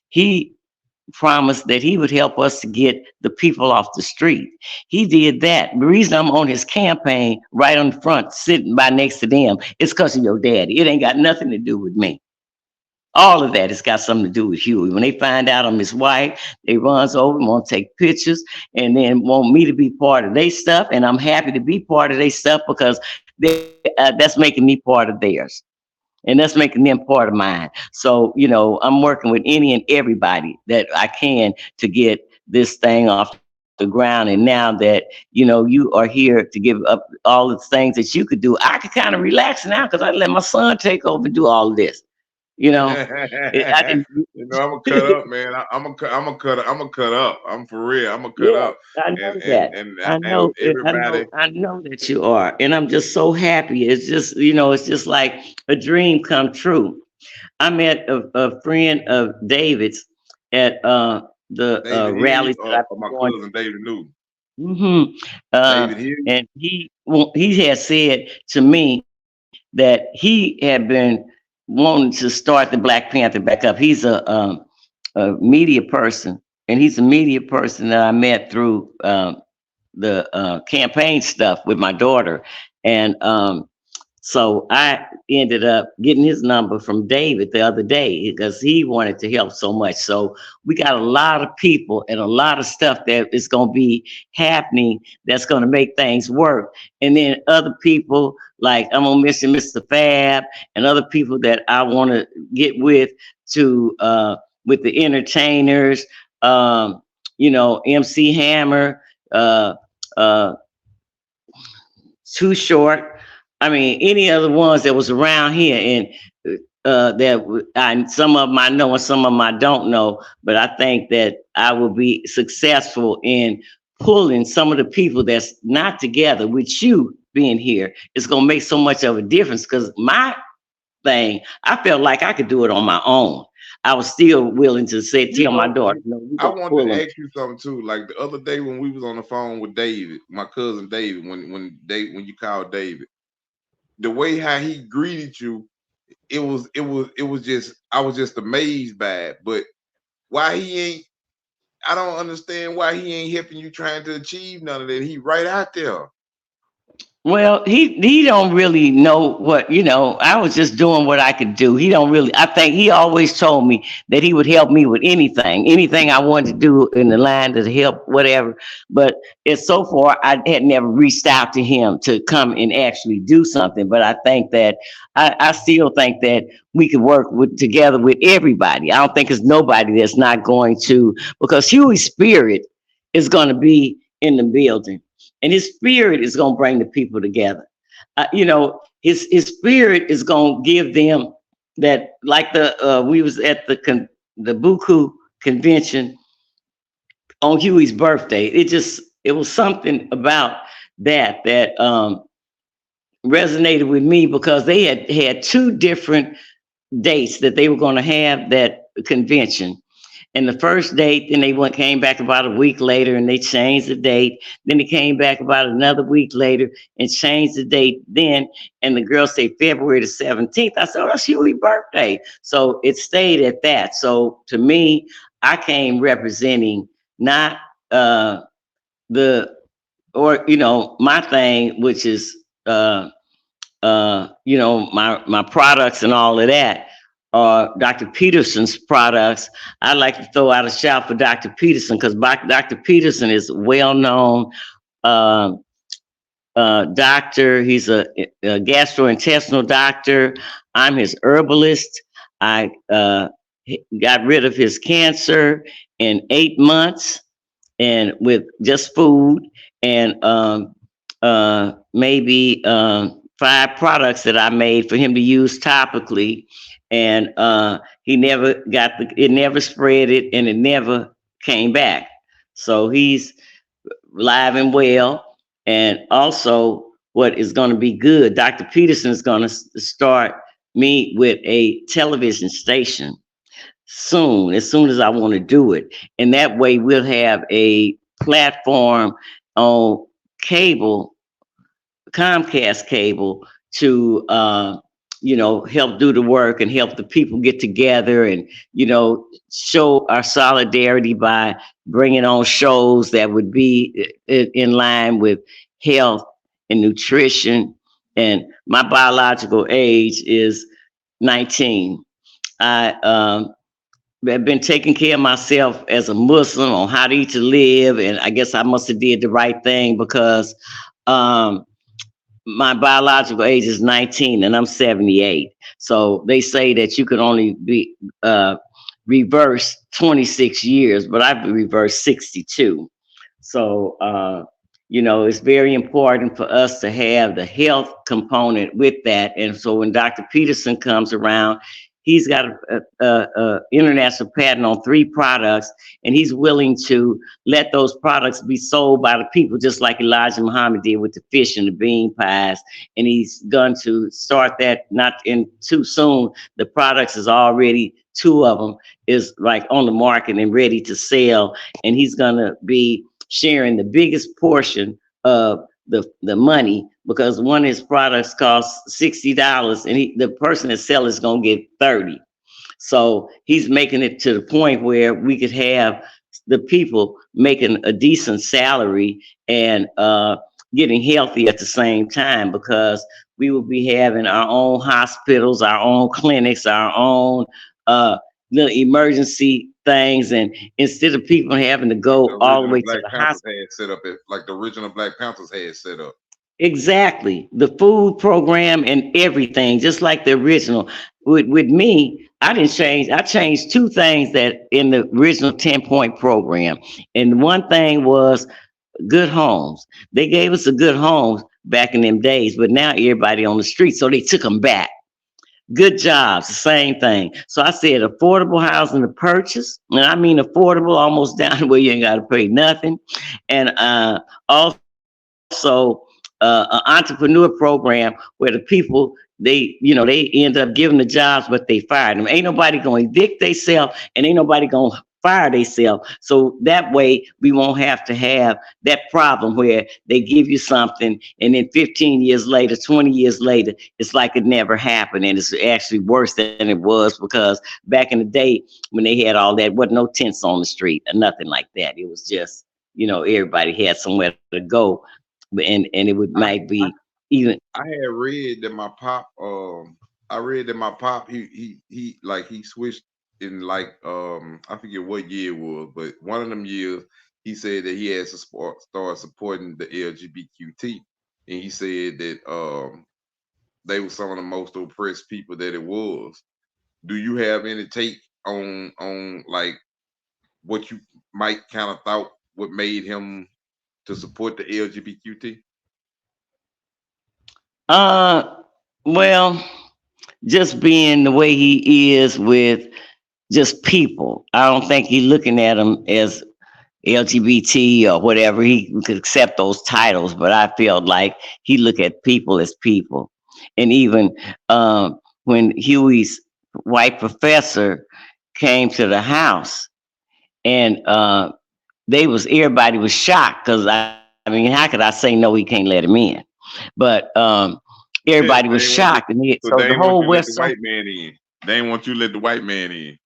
he promised that he would help us to get the people off the street. He did that. The reason I'm on his campaign right on the front, sitting by next to them, is because of your daddy. It ain't got nothing to do with me. All of that has got something to do with Huey. When they find out I'm his wife, they runs over and want to take pictures and then want me to be part of their stuff. And I'm happy to be part of their stuff because that's making me part of theirs. And that's making them part of mine. So, I'm working with any and everybody that I can to get this thing off the ground. And now that, you are here to give up all the things that you could do, I could kind of relax now because I let my son take over and do all of this. I didn't. I'm gonna cut up, man. I'm gonna cut up. I'm for real. I'm gonna cut Yeah, up. I And know and that. and I and know it. everybody. I know that you are, and I'm just so happy. It's just, it's just like a dream come true. I met a friend of David's at the David Hughes rallies that I've or been my going cousin David Newton. to. David Hughes. And he had said to me that he had been wanting to start the Black Panther back up. He's a media person, and he's a media person that I met through the campaign stuff with my daughter, and so I ended up getting his number from David the other day because he wanted to help so much. So we got a lot of people and a lot of stuff that is going to be happening that's going to make things work. And then other people, like I'm going to mention Mr. Fab and other people that I want to get to with the entertainers, MC Hammer, uh, uh, Too Short. I mean, any other ones that was around here, and some of them I know and some of them I don't know, but I think that I will be successful in pulling some of the people that's not together with you being here. It's going to make so much of a difference because my thing, I felt like I could do it on my own. I was still willing to tell my daughter, no, I wanted to ask you something too. Like the other day when we was on the phone with David, my cousin David, when you called David, the way how he greeted you, it was just, I was just amazed by it. But why he ain't, I don't understand why he ain't helping you trying to achieve none of that. He right out there. Well, he don't really know what, I was just doing what I could do. He don't really, I think he always told me that he would help me with anything I wanted to do in the line to help, whatever. But it's so far, I had never reached out to him to come and actually do something. But I think that, I still think that we could work together with everybody. I don't think there's nobody that's not going to, because Huey's spirit is going to be in the building. And his spirit is going to bring the people together. His spirit is going to give them that, like we was at the Buku convention on Huey's birthday. It was something about that resonated with me because they had two different dates that they were going to have that convention. And the first date, then they came back about a week later and they changed the date. Then they came back about another week later and changed the date then. And the girl said February the 17th. I said, oh, that's Huey's birthday. So it stayed at that. So to me, I came representing not my thing, which is, my products and all of that. Dr. Peterson's products. I'd like to throw out a shout for Dr. Peterson because Dr. Peterson is a well-known doctor. He's a gastrointestinal doctor. I'm his herbalist. I got rid of his cancer in 8 months and with just food and maybe 5 products that I made for him to use topically. And he never it never spread it and it never came back. So he's live and well. And also what is going to be good, Dr. Peterson is going to start me with a television station soon, as soon as I want to do it. And that way we'll have a platform on cable, Comcast cable, to help do the work and help the people get together and, show our solidarity by bringing on shows that would be in line with health and nutrition. And my biological age is 19. I have been taking care of myself as a Muslim on how to eat to live. And I guess I must have did the right thing because my biological age is 19 and I'm 78. So they say that you can only be reverse 26 years, but I've reversed 62. So, it's very important for us to have the health component with that. And so when Dr. Peterson comes around, he's got a international patent on 3 products, and he's willing to let those products be sold by the people, just like Elijah Muhammad did with the fish and the bean pies. And he's going to start that not in too soon. The products is already 2 of them is like on the market and ready to sell. And he's going to be sharing the biggest portion of the money, because one of his products costs $60 and the person that sells is going to get 30. So he's making it to the point where we could have the people making a decent salary and getting healthy at the same time, because we will be having our own hospitals, our own clinics, our own little emergency things. And instead of people having to The go all the original way to Black the Panthers hospital. had set up it, like the original Black Panthers had set up. Exactly. The food program and everything, just like the original. With me, I didn't change. I changed two things that in the original 10-point program. And one thing was good homes. They gave us a good homes back in them days, but now everybody on the street, so they took them back. Good jobs, the same thing. So I said affordable housing to purchase, and I mean affordable, almost down to where you ain't got to pay nothing. And also an entrepreneur program where the people, they end up giving the jobs, but they fired them. Ain't nobody going to evict themselves, and ain't nobody going to fire themselves. So that way we won't have to have that problem where they give you something and then 15 years later, 20 years later, it's like it never happened, and it's actually worse than it was, because back in the day when they had all that, wasn't no tents on the street or nothing like that. It was just, everybody had somewhere to go, and it would I, might I be even. I had read that my pop I read that my pop he like he switched in like I forget what year it was, but one of them years he said that he had to start supporting the LGBTQ, and he said that they were some of the most oppressed people that it was. Do you have any take on like what you might kind of thought what made him to support the LGBTQ? uh well, just being the way he is with just people, I don't think he's looking at them as LGBT or whatever. He could accept those titles, but I felt like he looked at people as people. And even when Huey's white professor came to the house, and everybody was shocked, because I mean, how could I say no? He can't let him in, but Yeah, everybody was they ain't want you. shocked, and So so they the ain't want whole you to let the West. white man in. They ain't want you to let the white man in.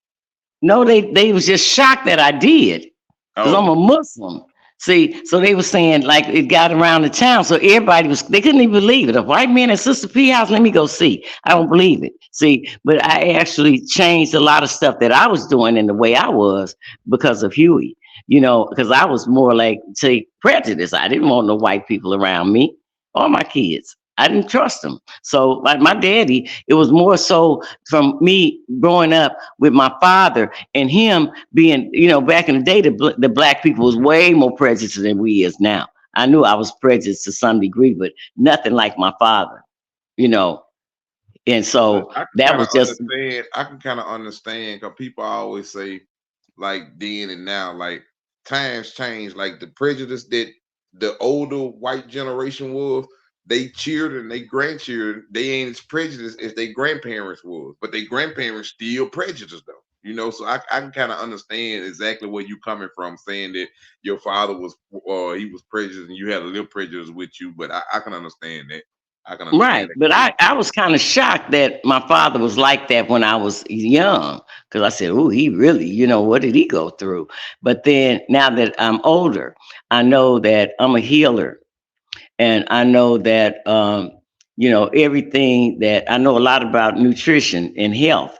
No, they was just shocked that I did, because I'm Oh, a Muslim. See, so they were saying like it got around the town, so everybody was, they couldn't even believe it. A white man at Sister P house, let me go see. I don't believe it. See, but I actually changed a lot of stuff that I was doing in the way I was because of Huey. Because I was more like, say, prejudice. I didn't want no white people around me or my kids. I didn't trust them. So like my daddy, it was more so from me growing up with my father and him being, back in the day, the black people was way more prejudiced than we is now. I knew I was prejudiced to some degree, but nothing like my father, you know. And but so I can that kind was of just understand. I can kind of understand because people always say, like then and now, like times change. Like the prejudice that the older white generation was, they children, they grandchildren, they ain't as prejudiced as their grandparents was, but their grandparents still prejudiced though. So I can kind of understand exactly where you coming from, saying that your father was, or he was prejudiced, and you had a little prejudice with you. But I can understand that. I can right. understand that But I, completely. I was kind of shocked that my father was like that when I was young, because I said, oh, he really, what did he go through? But then now that I'm older, I know that I'm a healer. And I know that everything, that I know a lot about nutrition and health.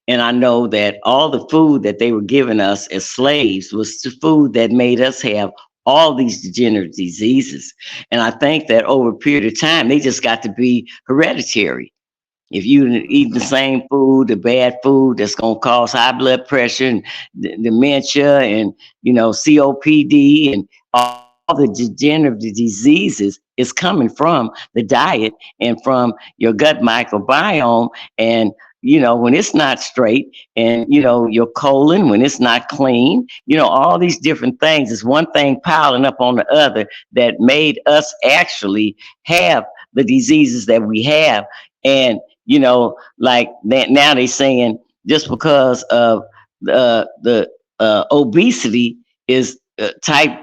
And I know that all the food that they were giving us as slaves was the food that made us have all these degenerative diseases. And I think that over a period of time, they just got to be hereditary. If you eat the same food, the bad food that's going to cause high blood pressure and dementia and, COPD and all the degenerative diseases is coming from the diet and from your gut microbiome. And, when it's not straight, and, your colon, when it's not clean, all these different things is one thing piling up on the other that made us actually have the diseases that we have. And like that now they saying just because of the obesity is type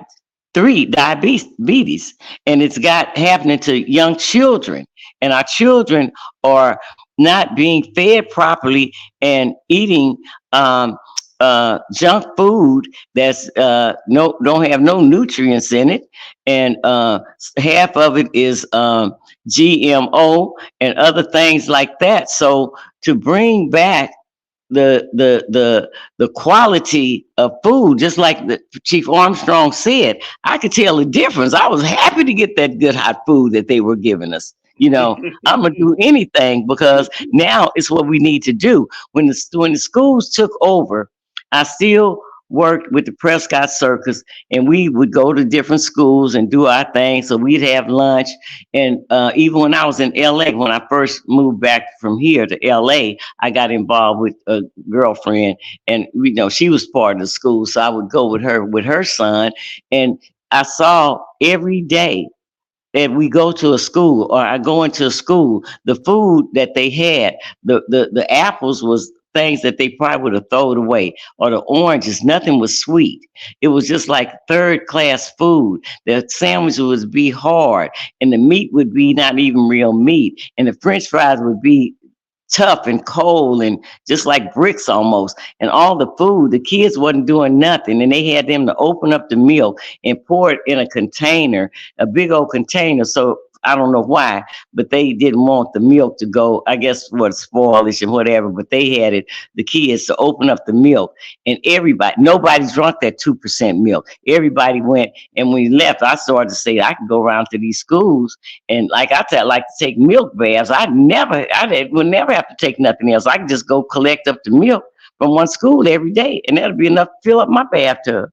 3 diabetes, and it's got happening to young children, and our children are not being fed properly and eating junk food that's no don't have no nutrients in it, and half of it is GMO and other things like that. So to bring back the quality of food, just like the Chief Armstrong said, I could tell the difference. I was happy to get that good hot food that they were giving us. I'm gonna do anything because now it's what we need to do. When the schools took over, I still worked with the Prescott Circus, and we would go to different schools and do our thing. So we'd have lunch, and even when I was in LA, when I first moved back from here to LA, I got involved with a girlfriend, and she was part of the school, so I would go with her son, and I saw every day that we go to a school or I go into a school, the food that they had, the apples was things that they probably would have thrown away, or the oranges, nothing was sweet. It was just like third class food. The sandwich would be hard, and the meat would be not even real meat, and the French fries would be tough and cold and just like bricks almost. And all the food, the kids wasn't doing nothing, and they had them to open up the milk and pour it in a container, a big old container. So I don't know why, but they didn't want the milk to go, I guess, spoilish and whatever, but they had it, the kids, to open up the milk. And nobody drunk that 2% milk. Everybody went, and when we left, I started to say, I could go around to these schools, and like I said, I like to take milk baths. I would never have to take nothing else. I could just go collect up the milk from one school every day, and that'll be enough to fill up my bathtub.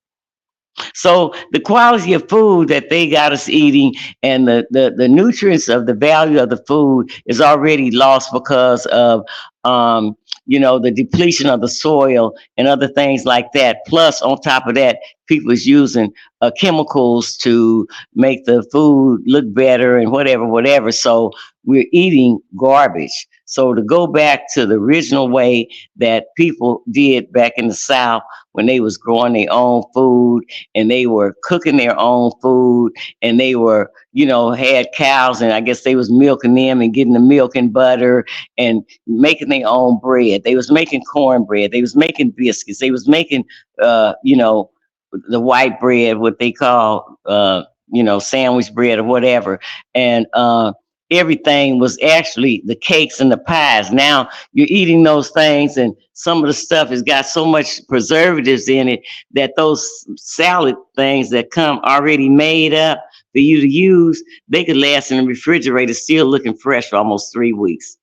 So the quality of food that they got us eating, and the nutrients of the value of the food is already lost because of the depletion of the soil and other things like that. Plus, on top of that, people is using chemicals to make the food look better and whatever. So we're eating garbage. So to go back to the original way that people did back in the South, when they was growing their own food and they were cooking their own food, and they were, had cows, and I guess they was milking them and getting the milk and butter and making their own bread. They was making cornbread. They was making biscuits. They was making, the white bread, what they call, sandwich bread or whatever. And everything was actually the cakes and the pies. Now you're eating those things, and some of the stuff has got so much preservatives in it that those salad things that come already made up for you to use, they could last in the refrigerator still looking fresh for almost 3 weeks.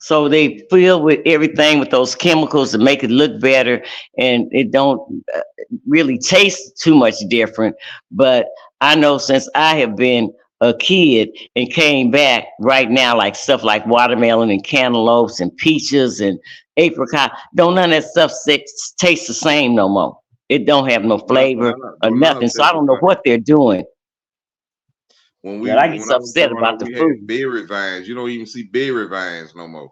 So they fill with everything with those chemicals to make it look better, and it don't really taste too much different. But I know since I have been a kid and came back right now, like stuff like watermelon and cantaloupes and peaches and apricot, don't none of that stuff taste the same no more. It don't have no flavor or nothing. So I don't know what they're doing. But I get upset about the food. Berry vines, you don't even see berry vines no more.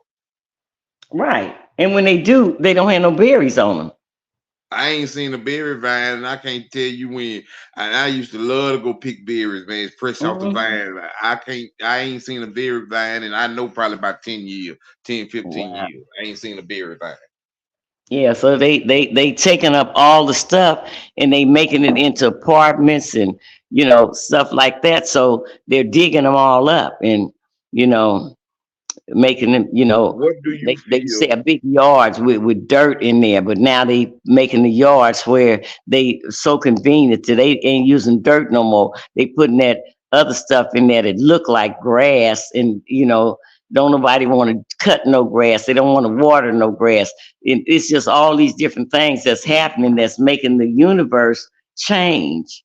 Right, and when they do, they don't have no berries on them. I ain't seen a berry vine, and I can't tell you when. And I used to love to go pick berries, man. It's fresh off the vine. I ain't seen a berry vine, and I know probably about 10 years, 10, 15 years. I ain't seen a berry vine. Yeah, so they taking up all the stuff and they making it into apartments and stuff like that. So they're digging them all up and making them, What do you they used to have big yards with dirt in there, but now they making the yards where they so convenient that they ain't using dirt no more. They putting that other stuff in there that look like grass, and don't nobody want to cut no grass. They don't want to water no grass. It's just all these different things that's happening that's making the universe change.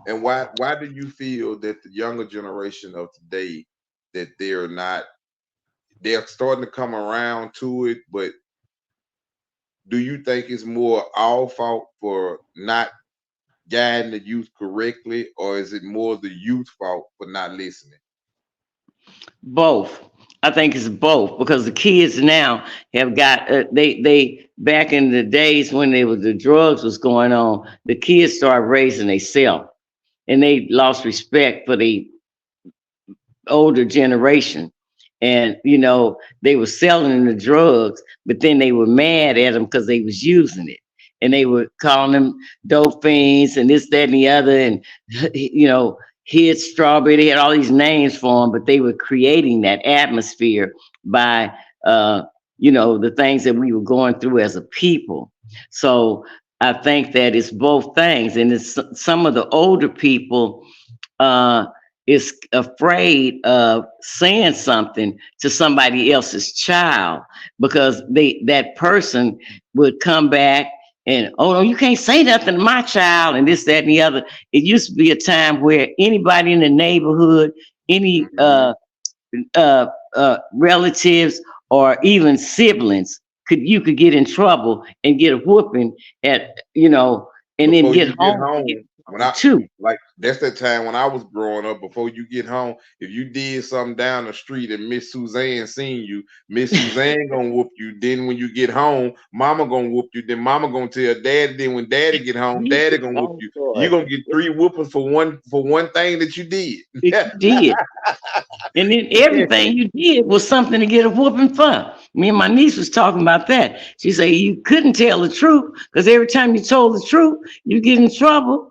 And why do you feel that the younger generation of today, that they're starting to come around to it, but do you think it's more our fault for not guiding the youth correctly, or is it more the youth fault for not listening? Both. I think it's both, because the kids now have got they back in the days when the drugs was going on, the kids started raising themselves, and they lost respect for the older generation. and they were selling the drugs, but then they were mad at them because they was using it, and they were calling them dope fiends and this, that, and the other, and hid strawberry. They had all these names for them, but they were creating that atmosphere by the things that we were going through as a people. So I think that it's both things, and it's some of the older people is afraid of saying something to somebody else's child, because that person would come back and, oh no, you can't say nothing to my child, and this, that, and the other. It used to be a time where anybody in the neighborhood, any relatives or even siblings, you could get in trouble and get a whooping at and then Before get you home. When like that's that time when I was growing up. Before you get home, if you did something down the street and Miss Suzanne seen you, Miss Suzanne gonna whoop you. Then when you get home, Mama gonna whoop you. Then Mama gonna tell Daddy. Then when Daddy get home, Daddy gonna whoop you. You gonna get 3 whoopings for one thing that you did. That you did. And then everything you did was something to get a whooping for. Me and my niece was talking about that. She said you couldn't tell the truth because every time you told the truth, you get in trouble.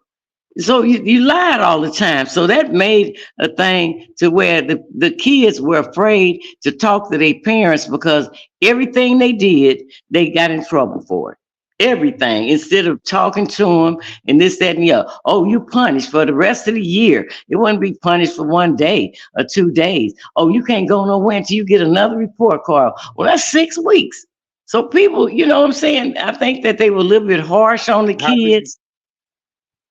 So you lied all the time. So that made a thing to where the kids were afraid to talk to their parents, because everything they did, they got in trouble for it. Everything. Instead of talking to them and this, that, and the other. Oh, you punished for the rest of the year. It wouldn't be punished for 1 day or 2 days. Oh, you can't go nowhere until you get another report card. Well, that's 6 weeks. So people, you know what I'm saying? I think that they were a little bit harsh on the kids.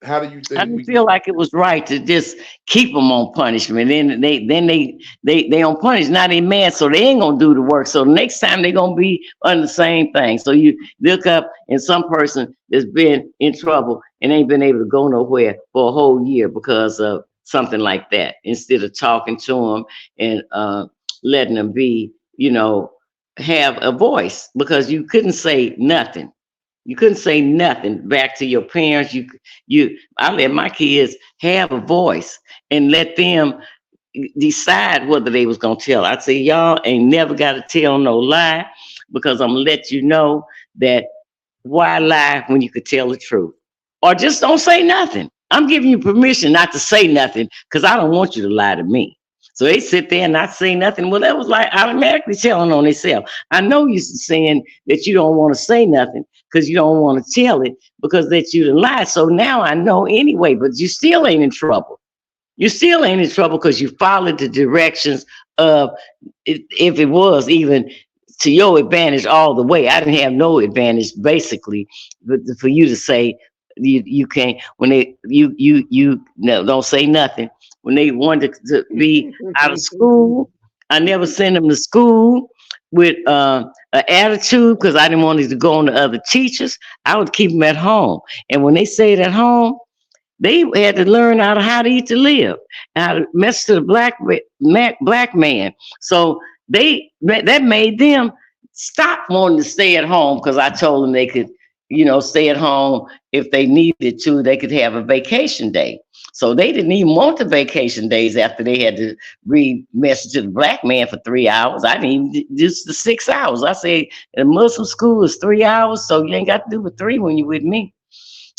How do you think? I didn't feel like it was right to just keep them on punishment. Then they on punish. Now they mad, so they ain't gonna do the work. So next time they gonna be on the same thing. So you look up and some person that's been in trouble and ain't been able to go nowhere for a whole year because of something like that. Instead of talking to them and letting them be, have a voice, because you couldn't say nothing. You couldn't say nothing back to your parents. I let my kids have a voice and let them decide whether they was gonna tell. I say, y'all ain't never got to tell no lie, because I'm gonna let you know that why lie when you could tell the truth? Or just don't say nothing. I'm giving you permission not to say nothing because I don't want you to lie to me. So they sit there and not say nothing. Well, that was like automatically telling on themselves. I know you're saying that you don't want to say nothing because you don't want to tell it because that you done lied. So now I know anyway, but you still ain't in trouble. You still ain't in trouble because you followed the directions of it, if it was even to your advantage all the way. I didn't have no advantage basically, but for you to say you can't, when no, don't say nothing. When they wanted to be out of school, I never sent them to school with an attitude because I didn't want them to go on to other teachers. I would keep them at home. And when they stayed at home, they had to learn how to eat to live, how to mess to the black man. So that made them stop wanting to stay at home, because I told them they could, stay at home if they needed to. They could have a vacation day. So they didn't even want the vacation days after they had to read message to the black man for 3 hours. I didn't even just the 6 hours. I say the Muslim school is 3 hours, so you ain't got to do but 3 when you're with me.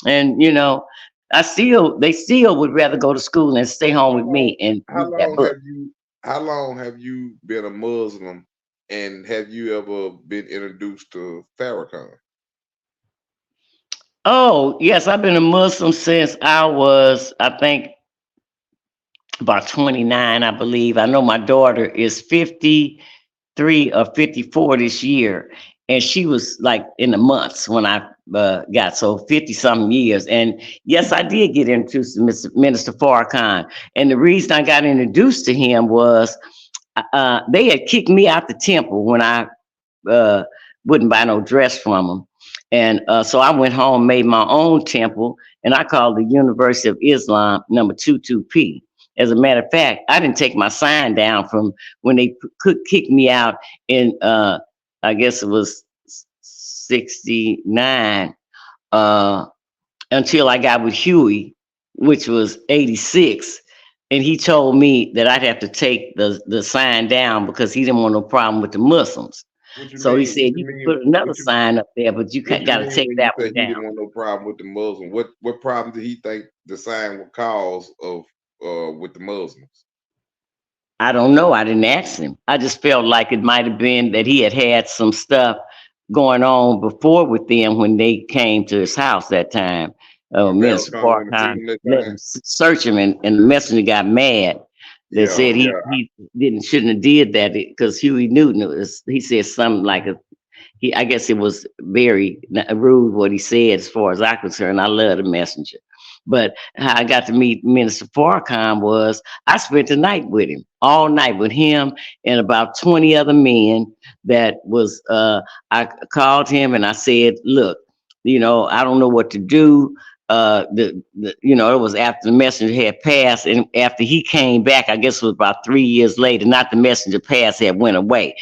And they still would rather go to school and stay home with me. And how long have you been a Muslim, and have you ever been introduced to Farrakhan? Oh, yes, I've been a Muslim since I was, I think, about 29, I believe. I know my daughter is 53 or 54 this year, and she was like in the months when I got, so 50 something years. And yes, I did get introduced to Minister Farrakhan. And the reason I got introduced to him was they had kicked me out the temple when I wouldn't buy no dress from them. And so I went home, made my own temple, and I called the University of Islam number 22P. As a matter of fact, I didn't take my sign down from when they could kick me out in, I guess it was 69, until I got with Huey, which was 86. and he told me that I'd have to take the sign down because he didn't want no problem with the Muslims. What you So he mean? said you can put another sign up there, but you What you got to mean take when you that say one he down. didn't want no problem with the Muslim? What problem did he think the sign would cause of with the Muslims? I don't know. I didn't ask him. I just felt like it might have been that he had some stuff going on before with them when they came to his house that time. When Minister Farrakhan went to see Farrakhan him that let him time? search him, and the messenger got mad. They Yeah, said yeah. he didn't shouldn't have did that because Huey Newton he said something like I guess it was very rude what he said as far as I concerned. I love the messenger. But how I got to meet Minister Farrakhan was I spent the night with him, all night with him and about 20 other men that was I called him and I said, look, I don't know what to do. It was after the messenger had passed, and after he came back, I guess it was about 3 years later, not the messenger passed, had went away.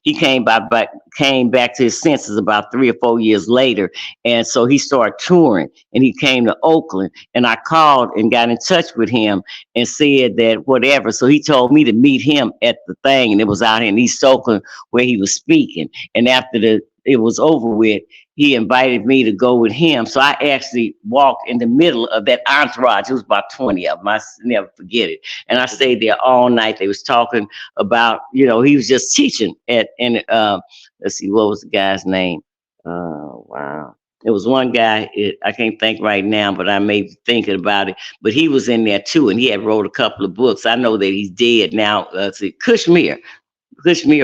He came back to his senses about 3 or 4 years later, and so he started touring, and he came to Oakland, and I called and got in touch with him and said that whatever. So he told me to meet him at the thing, and it was out in East Oakland where he was speaking. And after it was over with, he invited me to go with him. So I actually walked in the middle of that entourage. It was about 20 of them. I never forget it. And I stayed there all night. They was talking about, he was just teaching let's see, what was the guy's name? Wow. It was one guy, I can't think right now, but I may be thinking about it. But he was in there too, and he had wrote a couple of books. I know that he's dead now. Kushmir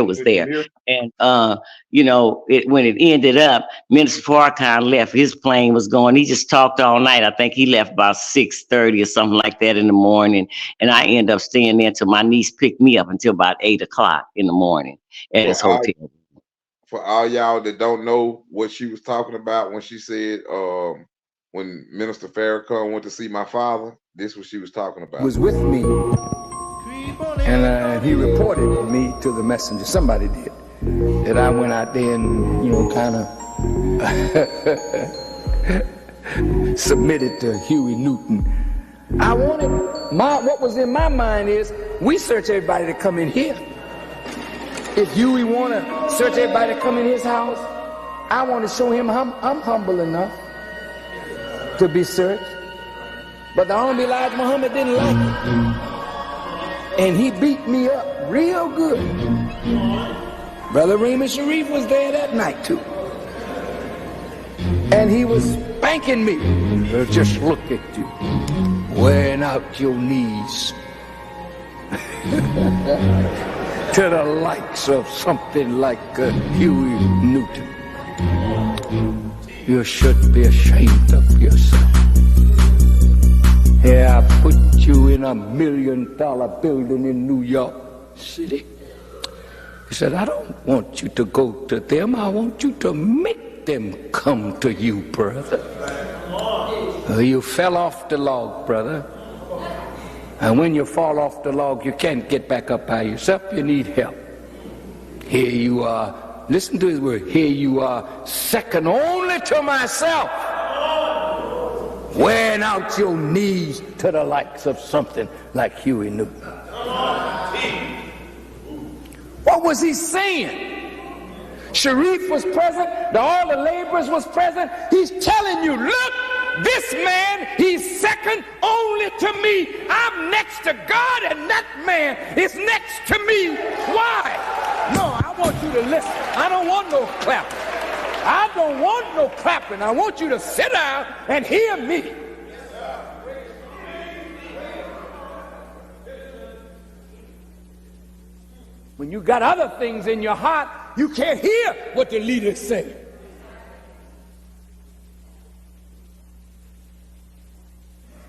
was there. And when it ended up, Minister Farrakhan left. His plane was going. He just talked all night. I think he left about 6:30 or something like that in the morning. And I ended up staying there until my niece picked me up until about 8 o'clock in the morning at his hotel. For all y'all that don't know what she was talking about when she said, when Minister Farrakhan went to see my father, this is what she was talking about. Was with me, and he reported me to the messenger. Somebody did. That I went out there and, kind of submitted to Huey Newton. I wanted, what was in my mind is, we search everybody to come in here. If Huey want to search everybody to come in his house, I want to show him I'm humble enough to be searched. But the Honorable Elijah Muhammad didn't like it. And he beat me up real good. Brother Raymond Sharif was there that night too. And he was spanking me. Just look at you, wearing out your knees. To the likes of something like Huey Newton. You should be ashamed of yourself. Here I put you in $1 million building in New York City. He said, I don't want you to go to them. I want you to make them come to you, brother. You fell off the log, brother. And when you fall off the log, you can't get back up by yourself. You need help. Here you are. Listen to his word. Here you are, second only to myself. Wearing out your knees to the likes of something like Huey Newton. What was he saying? Sharif was present. All the laborers was present. He's telling you, look, this man, he's second only to me. I'm next to God, and that man is next to me. Why? No, I want you to listen. I don't want no clapping. I don't want no clapping. I want you to sit down and hear me. When you got other things in your heart, you can't hear what the leaders say.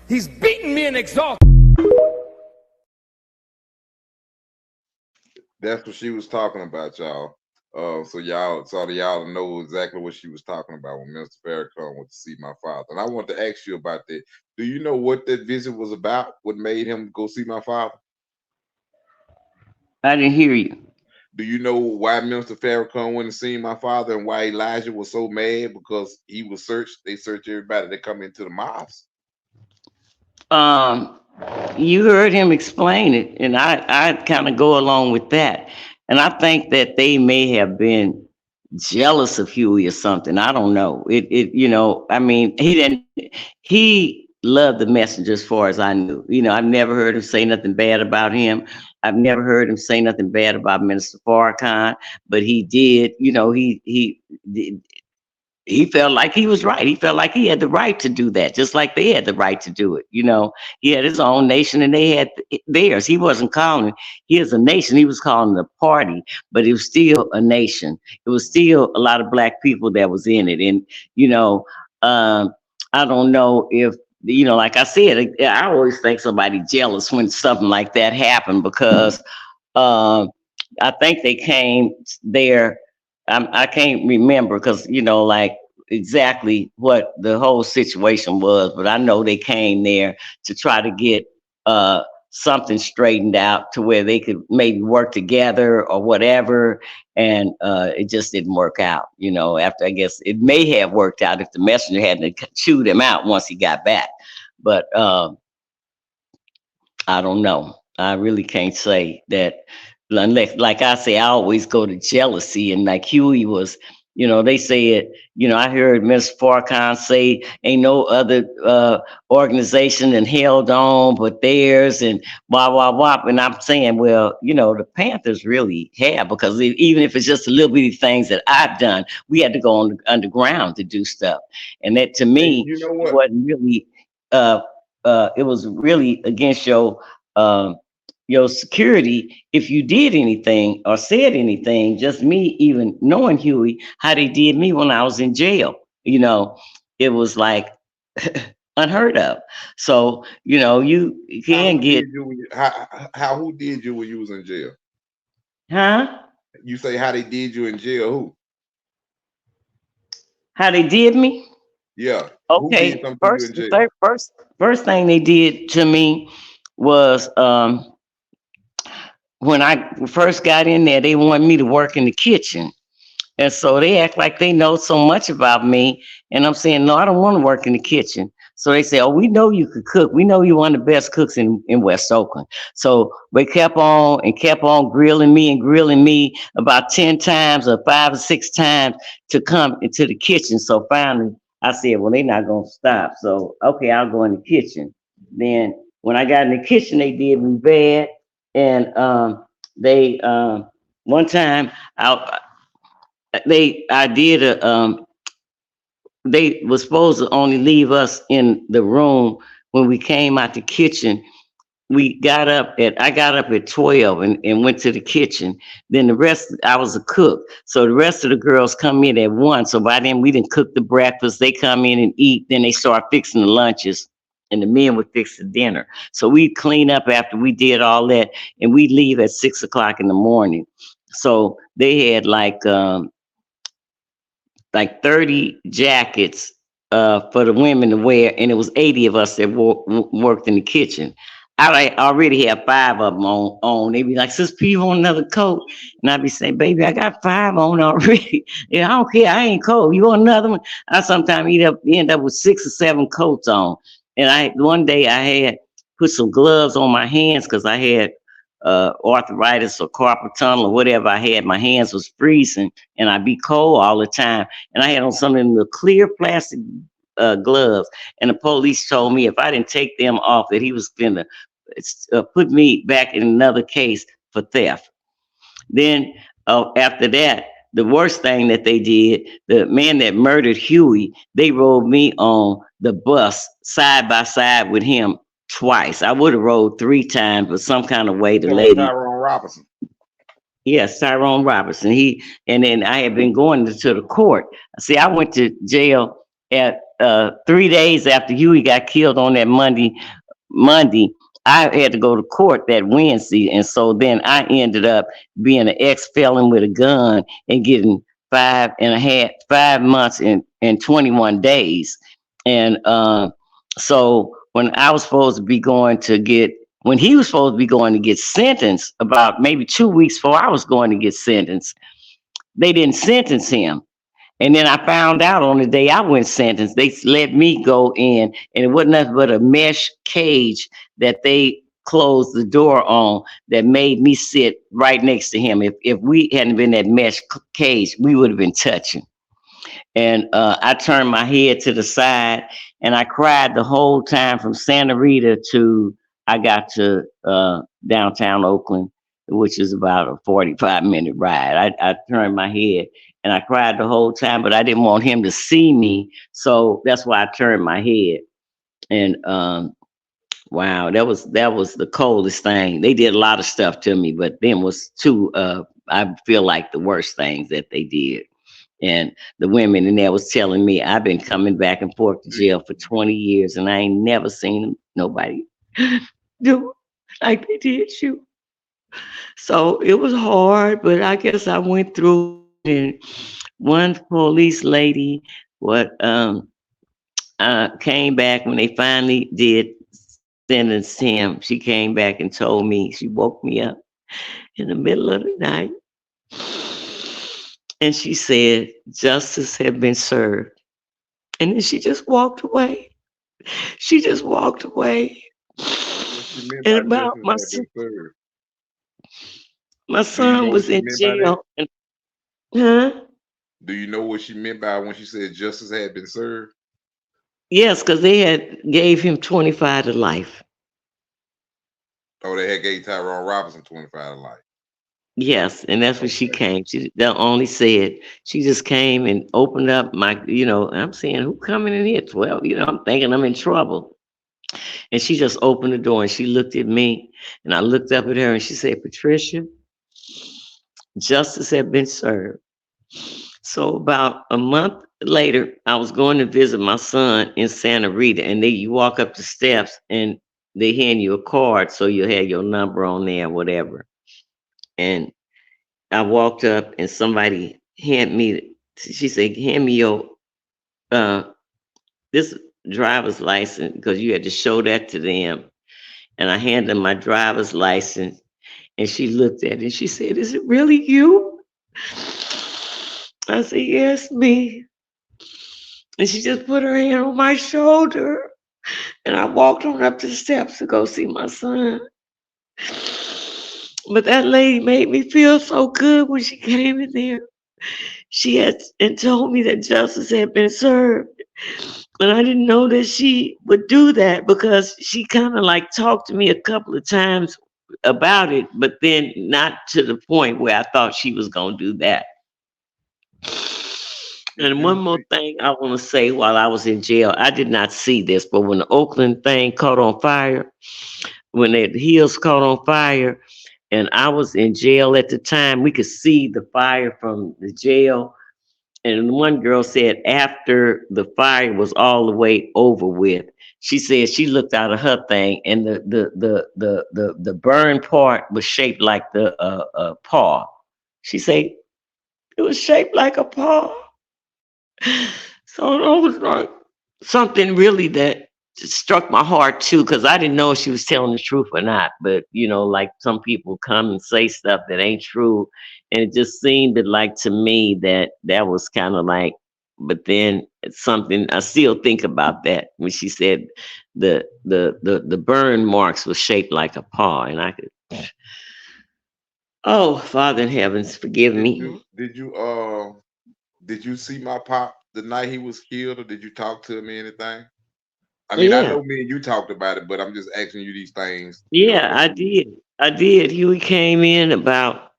He's beaten me and exalted. That's what she was talking about, y'all. So y'all know exactly what she was talking about when Minister Farrakhan went to see my father. And I want to ask you about that. Do you know what that visit was about? What made him go see my father? I didn't hear you. Do you know why Minister Farrakhan went to see my father and why Elijah was so mad? Because he was searched. They search everybody that come into the mosque. Um, you heard him explain it, and I kind of go along with that. And I think that they may have been jealous of Huey or something. I don't know. I mean, he loved the messenger as far as I knew. I've never heard him say nothing bad about him. I've never heard him say nothing bad about Minister Farrakhan, but he did, he felt like he was right. He felt like he had the right to do that, just like they had the right to do it. He had his own nation and they had theirs. He wasn't calling his a nation. He was calling it a party, but it was still a nation. It was still a lot of black people that was in it. And, I don't know if, like I said, I always think somebody jealous when something like that happened because I think they came there. I can't remember because, like exactly what the whole situation was, but I know they came there to try to get something straightened out to where they could maybe work together or whatever. And it just didn't work out, after I guess it may have worked out if the messenger hadn't chewed him out once he got back. But I don't know. I really can't say that. Unless, like I say, I always go to jealousy, and like Huey was, they said, I heard Miss Farrakhan say, ain't no other organization and held on but theirs, and blah blah blah. And I'm saying, well, the Panthers really have, because even if it's just a little bitty things that I've done, we had to go on the underground to do stuff, and that to me, You know what? wasn't really, it was really against your security if you did anything or said anything. Just me even knowing Huey, how they did me when I was in jail, it was like unheard of. So you can get, Who did you when you was in jail? huh? You say how they did you in jail? Who? How they did me? Yeah. Who did Okay, something to you in jail? first thing they did to me was when I first got in there, they wanted me to work in the kitchen. And so they act like they know so much about me. And I'm saying, no, I don't want to work in the kitchen. So they say, oh, we know you could cook. We know you're one of the best cooks in West Oakland. So they kept on grilling me about 10 times or 5 or 6 times to come into the kitchen. So finally I said, well, they're not going to stop. So, okay, I'll go in the kitchen. Then when I got in the kitchen, they did me bad. And they one time I did they were supposed to only leave us in the room when we came out the kitchen. I got up at 12 and went to the kitchen. Then the rest, I was a cook. So the rest of the girls come in at 1. So by then we didn't cook the breakfast. They come in and eat. Then they start fixing the lunches. And the men would fix the dinner. So we'd clean up after we did all that, and we'd leave at 6 o'clock in the morning. So they had like 30 jackets for the women to wear, and it was 80 of us that worked in the kitchen. I already have 5 of them on. They'd be like, Sis P, you want another coat? And I'd be saying, baby, I got 5 on already. I don't care, I ain't cold. You want another one? I sometimes end up with 6 or 7 coats on. And one day I had put some gloves on my hands because I had arthritis or carpal tunnel or whatever I had. My hands was freezing and I'd be cold all the time. And I had on some of the clear plastic gloves. And the police told me if I didn't take them off, that he was going to put me back in another case for theft. Then after that, the worst thing that they did, the man that murdered Huey, they rode me on the bus side by side with him twice. I would have rode 3 times, but some kind of way the lady. Tyrone Robinson. Yes, Tyrone Robertson. And then I had been going to the court. See, I went to jail at 3 days after Huey got killed on that Monday. I had to go to court that Wednesday. And so then I ended up being an ex-felon with a gun and getting 5 months and 21 days. And so when he was supposed to be going to get sentenced, about maybe 2 weeks before I was going to get sentenced, they didn't sentence him. And then I found out on the day I went sentenced, they let me go in, and it wasn't nothing but a mesh cage that they closed the door on that made me sit right next to him. If we hadn't been that mesh cage, we would have been touching. And I turned my head to the side and I cried the whole time from Santa Rita to I got to downtown Oakland, which is about a 45-minute ride. I turned my head and I cried the whole time, but I didn't want him to see me. So that's why I turned my head. And wow, that was the coldest thing. They did a lot of stuff to me, but then was two I feel like the worst things that they did. And the women in there was telling me I've been coming back and forth to jail for 20 years and I ain't never seen nobody do like they did you. So it was hard, but I guess I went through it. And one police lady came back when they finally did sentence him. She came back and told me, she woke me up in the middle of the night. And she said, justice had been served. And then she just walked away. She just walked away. And about my son was in jail. And, huh? Do you know what she meant by when she said justice had been served? Yes, because they had gave him 25 to life. Oh, they had gave Tyrone Robinson 25 to life. Yes, and that's when she came. She that only said she just came and opened up my, I'm saying, who coming in here? 12, I'm thinking I'm in trouble. And she just opened the door and she looked at me and I looked up at her and she said, Patricia, justice had been served. So about a month later, I was going to visit my son in Santa Rita, and you walk up the steps and they hand you a card so you have your number on there, whatever. And I walked up and somebody she said, hand me your this driver's license, because you had to show that to them. And I handed them my driver's license and she looked at it and she said, is it really you? I said, yes, me. And she just put her hand on my shoulder and I walked on up the steps to go see my son. But that lady made me feel so good when she came in there. She had and told me that justice had been served. And I didn't know that she would do that because she kind of like talked to me a couple of times about it, but then not to the point where I thought she was going to do that. And one more thing I want to say while I was in jail, I did not see this, but when the Oakland thing caught on fire, when the hills caught on fire, and I was in jail at the time, we could see the fire from the jail. And one girl said after the fire was all the way over with, she said she looked out of her thing and the burn part was shaped like the paw. She said it was shaped like a paw. So it was like something really that struck my heart too, because I didn't know if she was telling the truth or not. But like some people come and say stuff that ain't true, and it just seemed like to me that was kind of like. But then it's something I still think about that when she said the burn marks were shaped like a paw, and I could. Oh, Father in heavens, forgive me. Did you see my pop the night he was killed, or did you talk to him or anything? I mean, I know me and you talked about it, but I'm just asking you these things. Yeah, I did. I did. Huey came in about,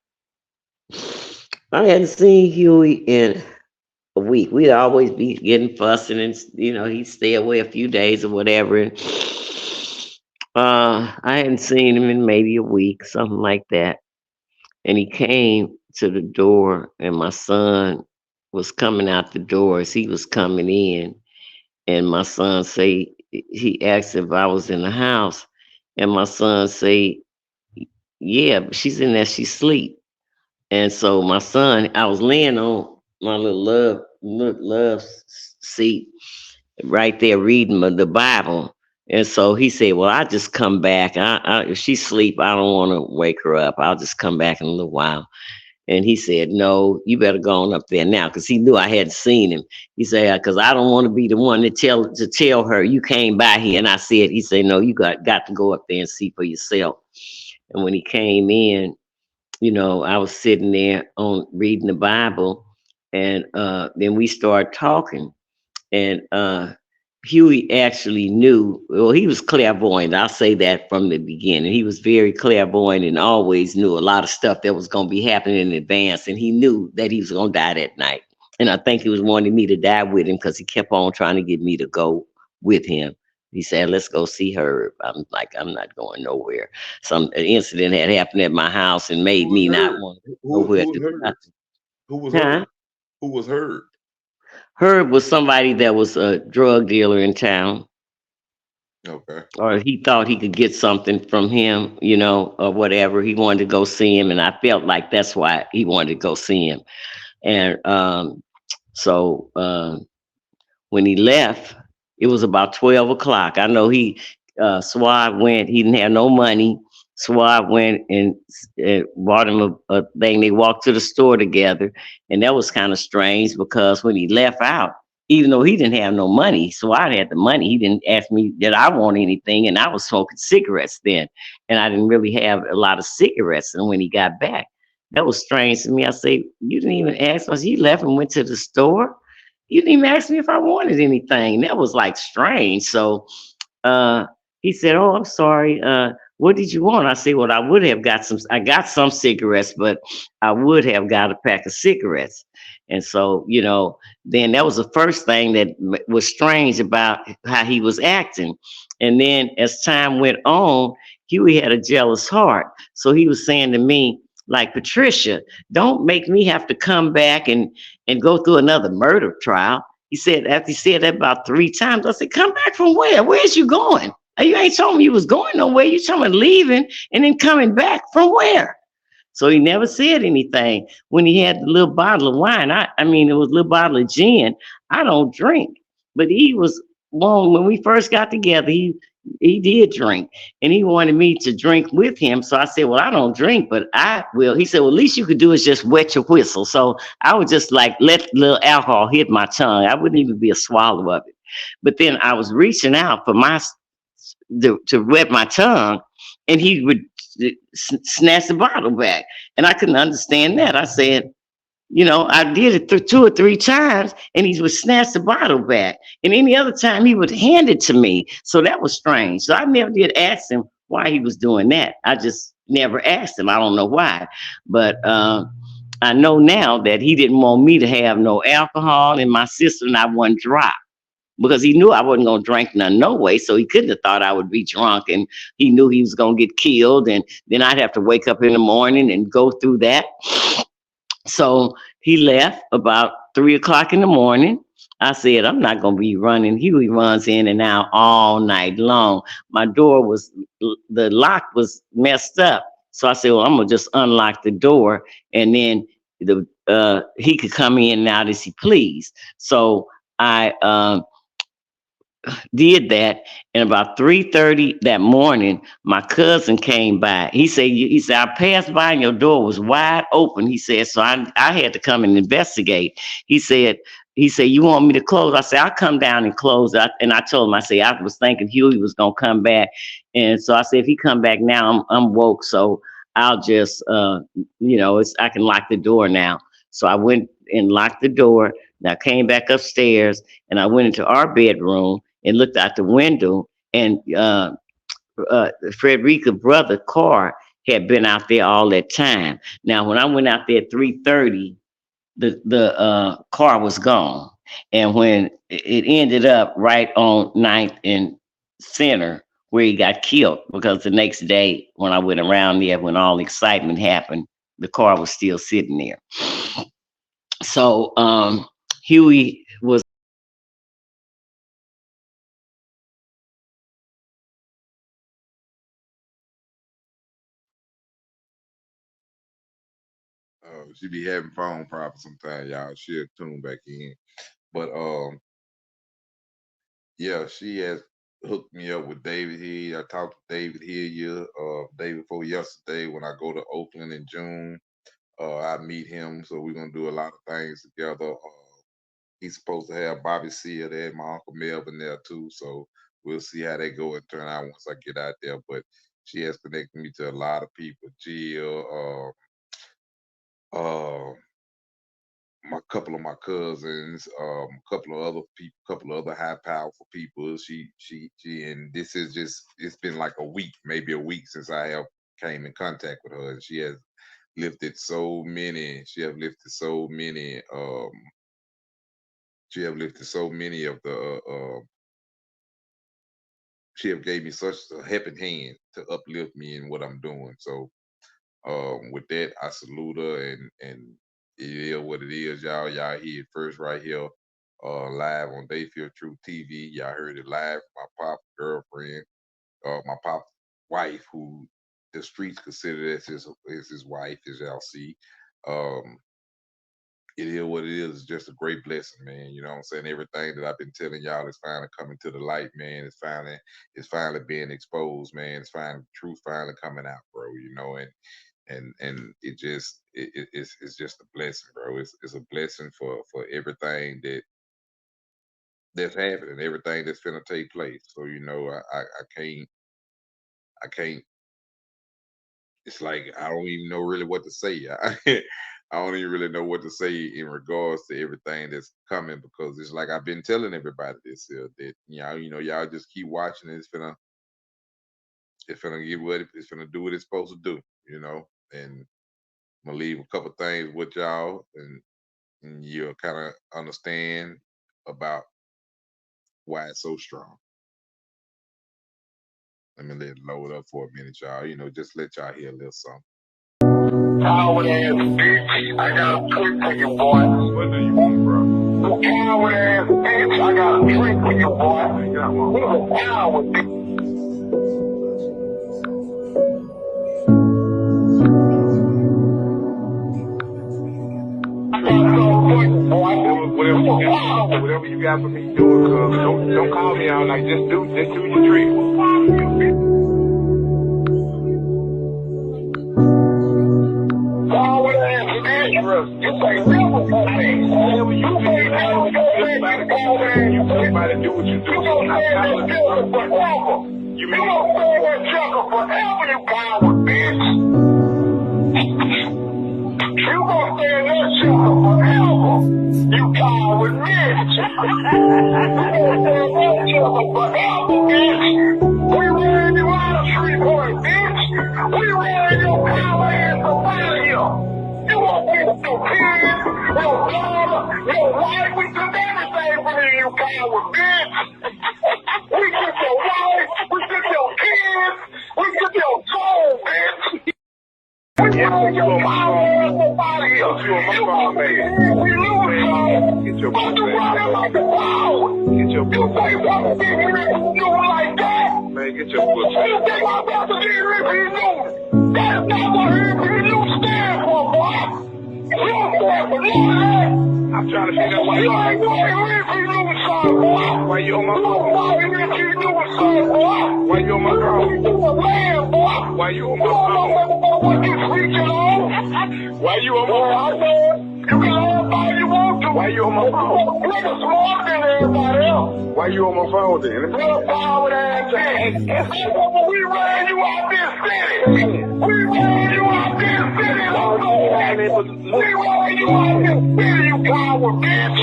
I hadn't seen Huey in a week. We'd always be getting fussing and, he'd stay away a few days or whatever. And I hadn't seen him in maybe a week, something like that. And he came to the door and my son was coming out the door as he was coming in. And my son he asked if I was in the house. And my son say, yeah, but she's in there, she's asleep. And so my son, I was laying on my little love seat right there reading the Bible. And so he said, well, I just come back. If she's asleep, I don't want to wake her up. I'll just come back in a little while. And he said, no, you better go on up there now, because he knew I hadn't seen him. He said, because I don't want to be the one to tell her you came by here. And I said, he said, no, you got to go up there and see for yourself. And when he came in, I was sitting there on reading the Bible, and then we started talking. And Huey actually knew, well, he was clairvoyant. I'll say that from the beginning. He was very clairvoyant and always knew a lot of stuff that was going to be happening in advance. And he knew that he was going to die that night. And I think he was wanting me to die with him, because he kept on trying to get me to go with him. He said, let's go see her. I'm like, I'm not going nowhere. Some incident had happened at my house and made Who was me not hurt? want to go Who nowhere who to was do hurt? nothing. Who was Huh? hurt? Who was hurt? Herb was somebody that was a drug dealer in town, Okay. or he thought he could get something from him, or whatever. He wanted to go see him, and I felt like that's why he wanted to go see him. And so when he left, it was about 12 o'clock. I know Swab went, he didn't have no money. Swab went and bought him a thing. They walked to the store together. And that was kind of strange, because when he left out, even though he didn't have no money, Swab had the money. He didn't ask me that I want anything. And I was smoking cigarettes then. And I didn't really have a lot of cigarettes. And when he got back, that was strange to me. I say, you didn't even ask us. You left and went to the store. You didn't even ask me if I wanted anything. That was like strange. So uh he said, oh, I'm sorry. What did you want? I said, well, I got some cigarettes, but I would have got a pack of cigarettes. And so, then that was the first thing that was strange about how he was acting. And then as time went on, Huey had a jealous heart. So he was saying to me, like, Patricia, don't make me have to come back and go through another murder trial. He said, after he said that about 3 times, I said, come back from where? Where's you going? You ain't told me you was going nowhere. You told me leaving and then coming back from where? So he never said anything. When he had the little bottle of wine, I mean, it was a little bottle of gin. I don't drink, but he was one when we first got together. He did drink, and he wanted me to drink with him. So I said, well, I don't drink, but I will. He said, well, at least you could do is just wet your whistle. So I would just like let little alcohol hit my tongue. I wouldn't even be a swallow of it. But then I was reaching out for to wet my tongue, and he would snatch the bottle back, and I couldn't understand that. I said, I did it 2 or 3 times, and he would snatch the bottle back, and any other time he would hand it to me. So that was strange. So I never did ask him why he was doing that. I just never asked him. I don't know why, but I know now that he didn't want me to have no alcohol, and my sister and I one drop, because he knew I wasn't going to drink none, no way. So he couldn't have thought I would be drunk, and he knew he was going to get killed, and then I'd have to wake up in the morning and go through that. So he left about 3 o'clock in the morning. I said, I'm not going to be running. Huey runs in and out all night long. My door the lock was messed up. So I said, well, I'm going to just unlock the door, and then he could come in and out as he pleased. So I did that, and about 3:30 that morning, my cousin came by. He said I passed by and your door was wide open. He said, so I had to come and investigate. He said you want me to close? I said I'll come down and close. And I told him, I said I was thinking Huey was gonna come back, and so I said if he come back now, I'm woke, so I'll just I can lock the door now. So I went and locked the door. And I came back upstairs, and I went into our bedroom and looked out the window, and Frederica's brother Carr had been out there all that time. Now, when I went out there at 3:30, the car was gone, and when it ended up right on 9th and Center where he got killed, because the next day when I went around there, when all the excitement happened, the car was still sitting there. So Huey was. She be having phone problems sometimes, y'all. She'll tune back in. But yeah, she has hooked me up with David Hill. I talked to David Hill day before yesterday when I go to Oakland in June. I meet him, so we're gonna do a lot of things together. He's supposed to have Bobby Seale there, my Uncle Melvin there too. So we'll see how they go and turn out once I get out there. But she has connected me to a lot of people. Jill, my couple of my cousins, a couple of other people, couple of other high powerful people. She, and this is just, it's been like a week, maybe a week since I have came in contact with her, and she has lifted so many. She have lifted so many. She have lifted so many of the. She have gave me such a helping hand to uplift me in what I'm doing. So with that, I salute her, and it is what it is, y'all. Y'all hear it first right here, live on They Feel True TV. Y'all heard it live from my pop girlfriend, my pop wife, who the streets consider as his wife, as y'all see. It is what it is. It's just a great blessing, man. You know what I'm saying? Everything that I've been telling y'all is finally coming to the light, man. It's finally being exposed, man. It's finally truth finally coming out, bro. You know, and it's just a blessing, bro. It's a blessing for everything that's happening, everything that's gonna take place. So you know, I can't. It's like I don't even know really what to say. I don't even really know what to say in regards to everything that's coming, because it's like I've been telling everybody this that y'all just keep watching it. It's gonna get what it's gonna do what it's supposed to do, you know. And I'm gonna leave a couple things with y'all, and you'll kind of understand about why it's so strong. Let me let it load up for a minute, y'all. You know, just let y'all hear a little something. Coward ass bitch, I got a trick for you, boy. What do you want, bro? Coward ass bitch, I got a trick for you, boy. You got one, bro. You a coward, bitch. Whatever you got for me, do it, cuz. Don't call me all night. Just do your trick. Coward ass bitch, you say never for me. You say never for me, you coward ass. You about to do what you do. You gonna stay in this sugar forever. You gonna stay in that sugar forever, you coward bitch. You gonna stay in that sugar forever, you coward bitch. You gonna stay in that sugar forever, bitch. We ran you out of Shreveport, bitch. We ran your coward ass up out of here. You won't be with your kids, your daughter, your wife. We took everything from you, you coward bitch. We took your wife, we took your kids, we took your soul, bitch. We ran your coward ass up out of here. You won't be here. We lose soul. Get your But you running like a coward. Get your You think I'm gonna be here and do like that? Man, get your You think I'm about to be Huey P Newton? That is not what Huey P Newton stands for, boy. You don't stand for none of that. I'm trying to figure out why You ain't doing Huey P Newton, son, boy. Why you on my You phone? don't know Huey P Newton, son, boy. Why you on my phone? You a man, boy. Why you on You my don't phone? know what you preaching on. Why you on Boy, my I said, you can laugh all you want to. Why you on my phone? Nigga smarter than everybody else. Why you on my phone then? Little coward ass bitch. We ran you out this city. We ran you out this city. We ran you out this city, you coward bitch.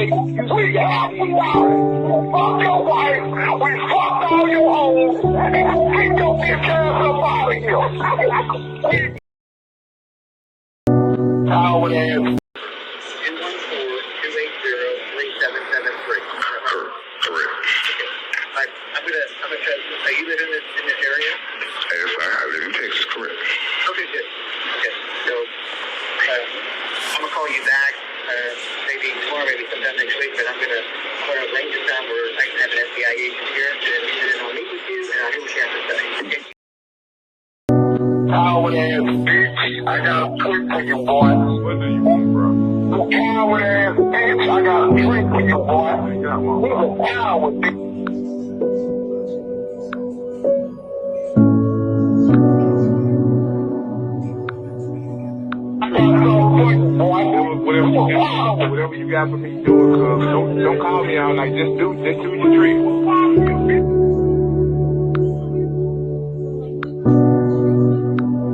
We helped you out. We fucked your wife. We fucked all your hoes. And we kicked your bitch ass up out of here. Coward ass. 214-280-3773. Correct. I'm gonna try. Are you live in this area? Yes, I live in Texas, correct. Okay, good. Okay, so I'm gonna call you back. Maybe tomorrow, maybe sometime next week. But I'm gonna arrange a time where I can have an FBI agent here to sit in and meet with you, and I'll hear what you have to say. Okay. Coward ass bitch, I got a trick for you, boy. What do you want, bro? You coward ass bitch, I got a trick for you, boy. You got one, You bro. a coward bitch. I got something for you, Whatever you got for me, do it, cuz. Don't call me all night. Just do your treatment.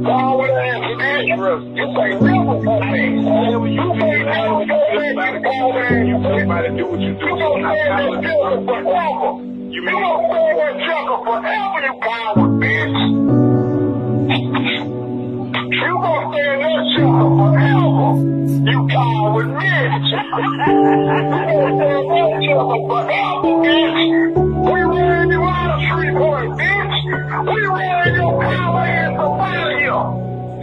Forward and dangerous. You say never for me. You say never for me. You somebody do what you do. You gonna stay in this building forever. You gonna stay in that chuckle forever, you coward bitch. You gonna stay in that chuckle forever, you coward bitch. You gonna stay in that chuckle forever, bitch. We ran you out of Shreveport, bitch. We ran your coward ass up out of here.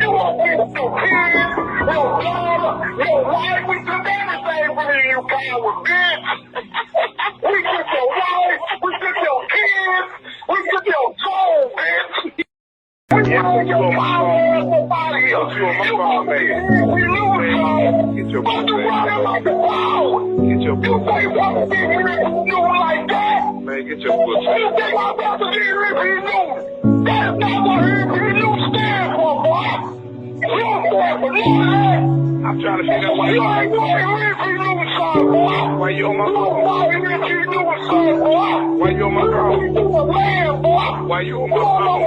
You won't get your kids, your daughter, your wife. We took everything from you, you coward bitch. We took your wife, we took your kids, we took your soul, bitch. We ran your coward ass up out of here. You won't get it. We lose soul. Get your butt back. Like a coward. Get your butt back. You say one thing you didn't do like that. Man, get your butt back. You think I'm about to get Huey P Newton? That is not what Huey P Newton stands for, boy. You don't stand for none of that. I'm trying to figure out why you ain't doing Huey P Newton, son, boy. Why you on my phone? Why you Huey P Newton, son, boy? Why you on my phone? You a man, boy. Why you on my phone?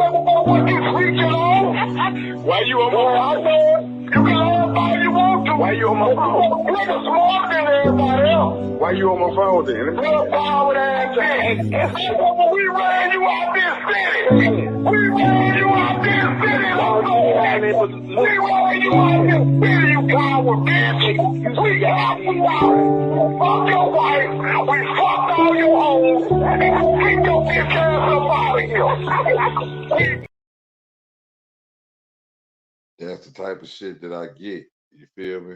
What you preaching on? Why you on my phone? You can laugh all you want to. Why you on my phone? Nigga smarter than everybody else. Why you on my phone then? Little power ass thing. We ran you out this city. We ran you out this city. We ran you out this city, you coward bitch. We got you out. We fucked your wife. We fucked all your hoes. And we kicked your bitch ass up out of here. That's the type of shit that I get. You feel me?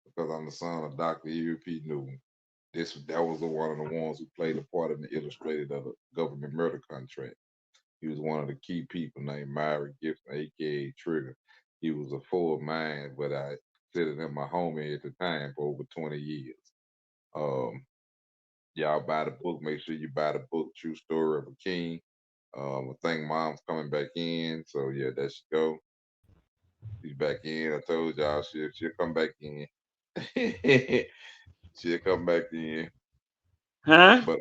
Because I'm the son of Dr. Huey P Newton. That was one of the ones who played a part in the illustrated of the government murder contract. He was one of the key people named Myra Gibson, aka Trigger. He was a full mind, but I considered him my homie at the time for over 20 years. Y'all buy the book. Make sure you buy the book, True Story of a King. I think mom's coming back in, so yeah, that should go. She's back in. I told y'all she'll come back in. She'll come back in. Huh? But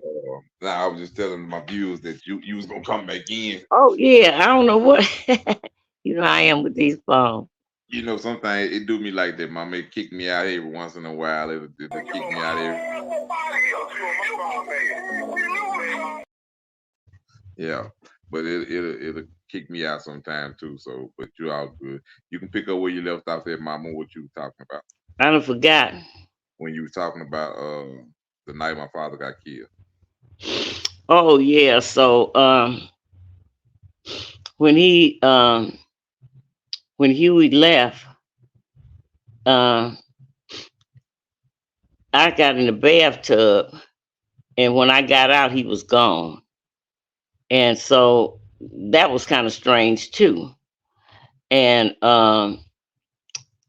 now I was just telling my viewers that you was gonna come back in. Oh yeah, I don't know what you know I am with these phones. You know, sometimes it do me like that. My may kick me out every once in a while. It'll kick me out every. Yeah, but it'll kick me out sometime too. So, but you all good. You can pick up where you left off there, Mama. What you were talking about I done forgot. when you were talking about the night my father got killed. Oh yeah, so when he when Huey left, I got in the bathtub, and when I got out, he was gone. And so that was kind of strange too. And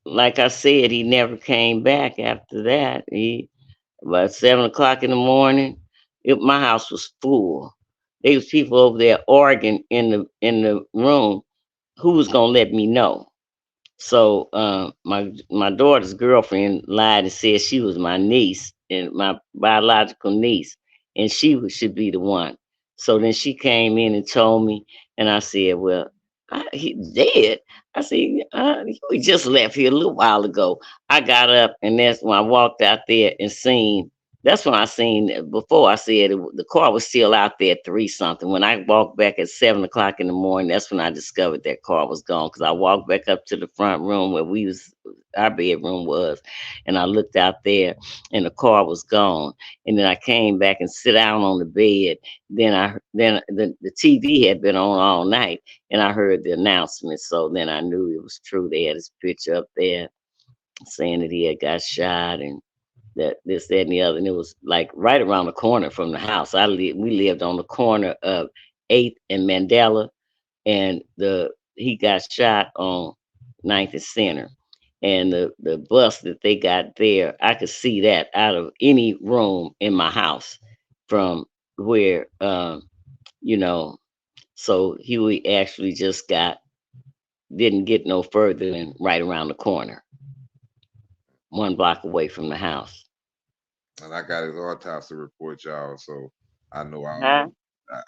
like I said, he never came back after that. He about 7 o'clock in the morning, my house was full. There was people over there arguing in the room. Who was gonna let me know? So my daughter's girlfriend lied and said she was my niece and my biological niece, and should be the one. So then she came in and told me, and I said, "Well, he's dead." I said, "We just left here a little while ago." I got up, and that's when I walked out there and seen. That's when I seen before. I said the car was still out there at 3 something. When I walked back at 7 o'clock in the morning, that's when I discovered that car was gone. Because I walked back up to the front room where our bedroom was, and I looked out there, and the car was gone. And then I came back and sit down on the bed. Then the TV had been on all night, and I heard the announcement. So then I knew it was true. They had his picture up there saying that he had got shot and that this, that, and the other. And it was like right around the corner from the house. We lived on the corner of 8th and Mandela, and he got shot on 9th and Center. And the bus that they got there, I could see that out of any room in my house from where so Huey actually just didn't get no further than right around the corner. 1 block away from the house. And I got his autopsy report, y'all. So I know Huh?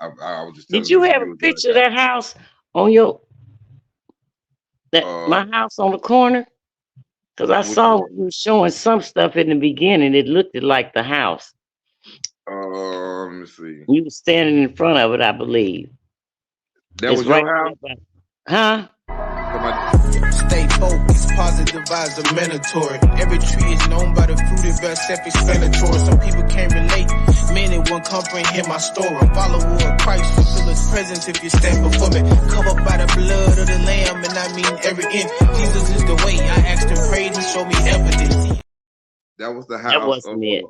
I was just Did telling the you have a viewers that picture of that house on your I got. my house on the corner? Because I Which saw one? when you were showing some stuff in the beginning. It looked like the house. Let me see. You were standing in front of it, I believe. That It's was your right house? there. Huh? Somebody, Stay focused, positive vibes are mandatory. Every tree is known by the fruit, it bears self-explanatory. Some people can't relate, many won't comprehend my story. Follower of Christ, fulfill his presence if you stand before me. Covered by the blood of the Lamb, and I mean every inch. Jesus is the way, I asked and prayed, he showed me evidence. that was the That house of wasn't it.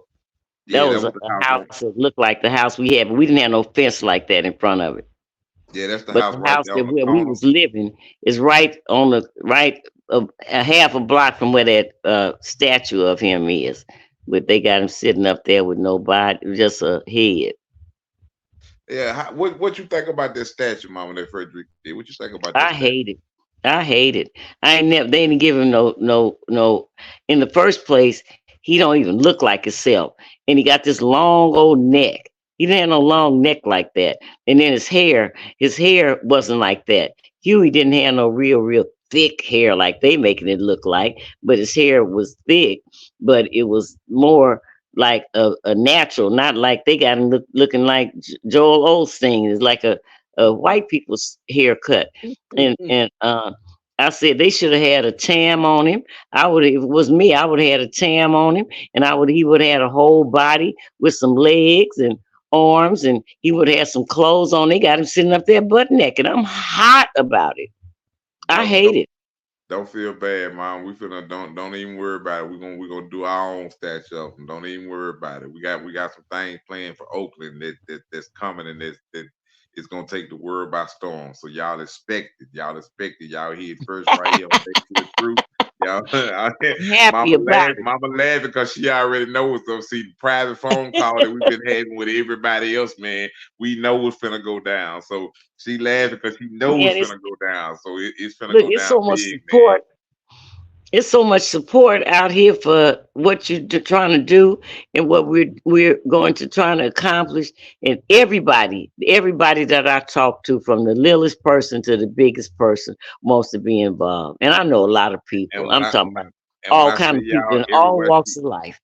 That yeah, that was was a the house of house that looked like the house we had, but we didn't have no fence like that in front of it. yeah, that's the But house the right house there that on the where we corner. was living is right on the right a half a block from where that statue of him is. But they got him sitting up there with no body, just a head. Yeah, what you think about that statue, Mama, that Frederick did? What you think about that I statue? hate it. I hate it. I ain't never. They didn't give him no. In the first place, he don't even look like himself, and he got this long old neck. He didn't have no long neck like that. And then his hair wasn't like that. Huey didn't have no real thick hair like they making it look like, but his hair was thick, but it was more like a natural, not like they got him looking like Joel Osteen. It's like a white people's haircut. And I said they should have had a tam on him. I would, if it was me, I would have had a tam on him, and he would have had a whole body with some legs and arms, and he would have had some clothes on. They got him sitting up there butt naked. I'm hot about it. I Don't hate don't it. don't feel bad, Mom. We finna don't even worry about it. We're gonna do our own statue of them. Don't even worry about it. We got some things planned for Oakland that's coming and that it's gonna take the world by storm. So y'all expect it. Y'all expect it. Y'all hear it first right here on Take to the Truth. Y'all, I'm happy about it. Mama laughing because she already knows. So see, the private phone call that we've been having with everybody else, man, we know what's finna go down. So she laughing because she knows Man, it's finna go down. So it's finna look, go it's down so much big, man. support. It's so much support out here for what you're trying to do and what we're going to trying to accomplish. And everybody that I talk to, from the littlest person to the biggest person, wants to be involved. And I know a lot of And people. when I'm I talking about and when all I say kind of people y'all, in all walks of life.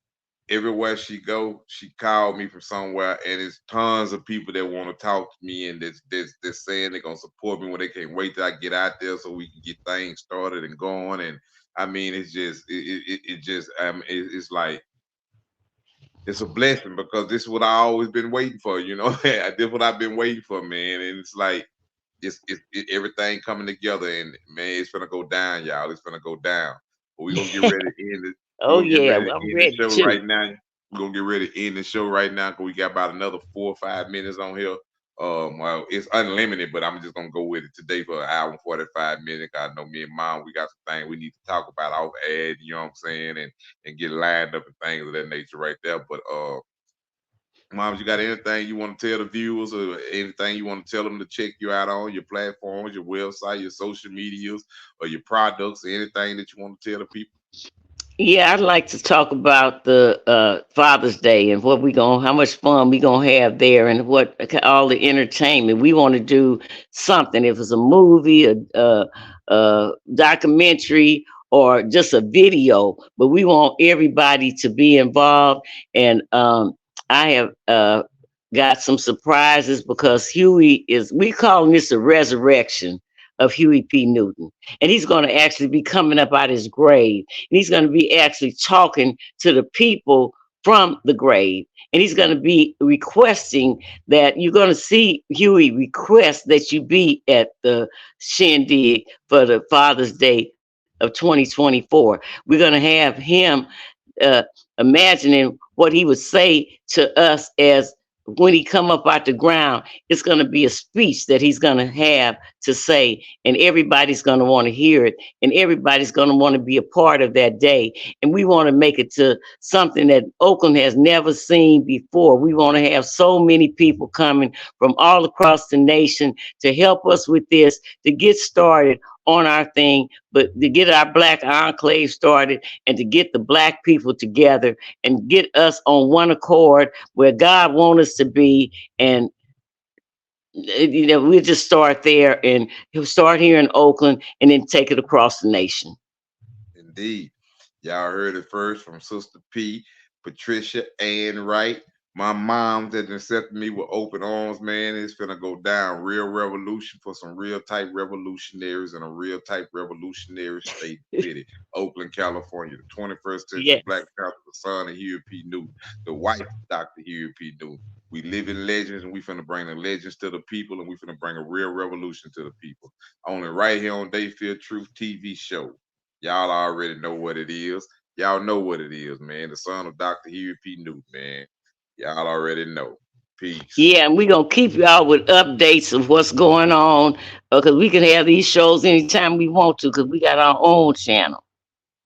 everywhere she go, she called me from somewhere, and it's tons of people that want to talk to me, and that's saying they're gonna support me when they can't wait till I get out there so we can get things started and going. And I mean, it's just it just it's like it's a blessing because this is what I always been waiting for. You know, this is what I've been waiting for, man. And it's like everything coming together, and man, it's gonna go down, y'all. It's gonna go down. But we're gonna get ready to end it. We're Oh gonna get yeah, ready well, I'm to end the ready show too. right now. We're gonna get ready to end the show right now because we got about another 4 or 5 minutes on here. Well, it's unlimited, but I'm just gonna go with it today for an hour and 45 minutes. I know me and Mom, we got some things we need to talk about off ad, you know what I'm saying, and get lined up and things of that nature right there. But Moms, you got anything you want to tell the viewers or anything you want to tell them to check you out on your platforms, your website, your social medias, or your products, or anything that you want to tell the people? Yeah, I'd like to talk about the Father's Day and what how much fun we gonna have there, and what all the entertainment we want to do. Something, if it's a movie, a documentary, or just a video, but we want everybody to be involved. And I have got some surprises because we calling this a resurrection of Huey P. Newton. And he's going to actually be coming up out his grave. And he's going to be actually talking to the people from the grave. And he's going to be requesting that you're going to see Huey request that you be at the shindig for the Father's Day of 2024. We're going to have him uh, imagining what he would say to us as when he come up out the ground. It's going to be a speech that he's going to have to say, and everybody's going to want to hear it, and everybody's going to want to be a part of that day. And we want to make it to something that Oakland has never seen before. We want to have so many people coming from all across the nation to help us with this, to get started on our thing, but to get our black enclave started and to get the black people together and get us on one accord where God wants us to be. And you know, we'll just start there, and he'll start here in Oakland and then take it across the nation. Indeed. Y'all heard it first from Sister P, Patricia Wright. My mom that accepted me with open arms, man. It's gonna go down. Real revolution for some real type revolutionaries in a real type revolutionary state city. Oakland, California. The 21st century Yes. Black Panther, the son of Huey P Newton, the wife of Dr. Huey P Newton. We live in legends, and we finna bring the legends to the people, and we finna bring a real revolution to the people. Only right here on Dayfield Truth TV show. Y'all already know what it is. Y'all know what it is, man. The son of Dr. Huey P Newton, man. Y'all already know. Peace. Yeah, and we're gonna keep y'all with updates of what's going on, because we can have these shows anytime we want to, because we got our own channel,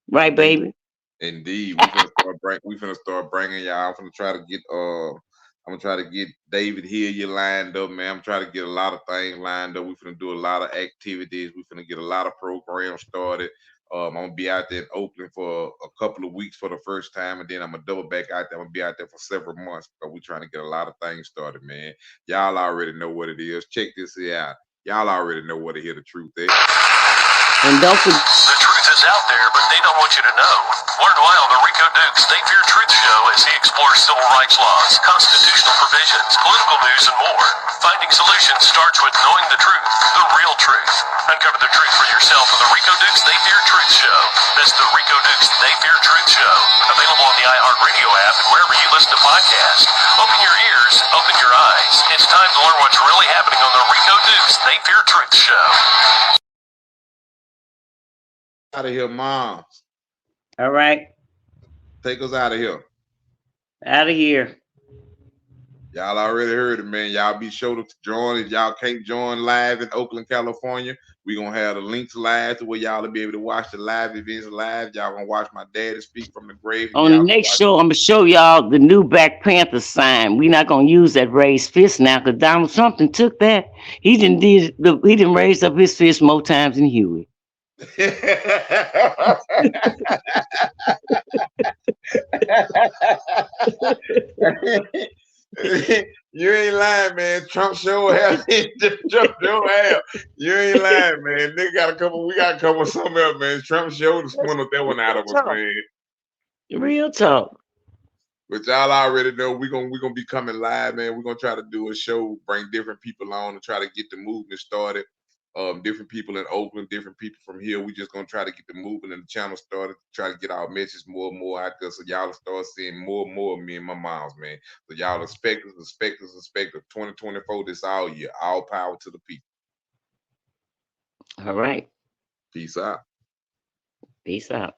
right, baby? Indeed, we finna start bringing y'all. I'm gonna try to get David Hillier lined up, man. I'm trying to get a lot of things lined up. We finna do a lot of activities. We finna get a lot of programs started. I'm gonna be out there in Oakland for a couple of weeks for the first time, and then I'm gonna double back out there. I'm gonna be out there for several months, but we're trying to get a lot of things started, man. Y'all already know what it is. Check this here out. Y'all already know where to hear the truth is. And don't forget. The truth is out there, but they don't want you to know. Learn why on the Rico Dukes They Fear Truth show as he explores civil rights laws, constitutional provisions, political news, and more. Finding solutions starts with knowing the truth, the real truth. Uncover the truth for yourself on the Rico Dukes They Fear Truth show. That's the Rico Dukes They Fear Truth show. Available on the iHeartRadio app and wherever you listen to podcasts. Open your ears, open your eyes. It's time to learn what's really happening on the Rico Dukes They Fear Truth show. Out of here, Mom. All right. Take us out of here. Out of here. Y'all already heard it, man. Y'all be sure to join. If y'all can't join live in Oakland, California, we gonna have the links live to where y'all will be able to watch the live events live. Y'all gonna watch my daddy speak from the grave. On the next show, I'm gonna show y'all the new Black Panther sign. We're not gonna use that raised fist now, because Donald Trump took that. He didn't raise up his fist more times than Huey. You ain't lying, man. Trump sure have. Trump sure have. You ain't lying, man. We gotta cover something else, man. Trump sure just swindled that one out of us, man. Real talk. But y'all already know we're gonna be coming live, man. We're gonna try to do a show, bring different people on and try to get the movement started. Different people in Oakland, different people from here. We just gonna try to get the movement and the channel started, try to get our message more and more out there, so y'all start seeing more and more of me and my moms, man. So y'all expect us. 2024 this all year. All power to the people. All right. Peace out. Peace out.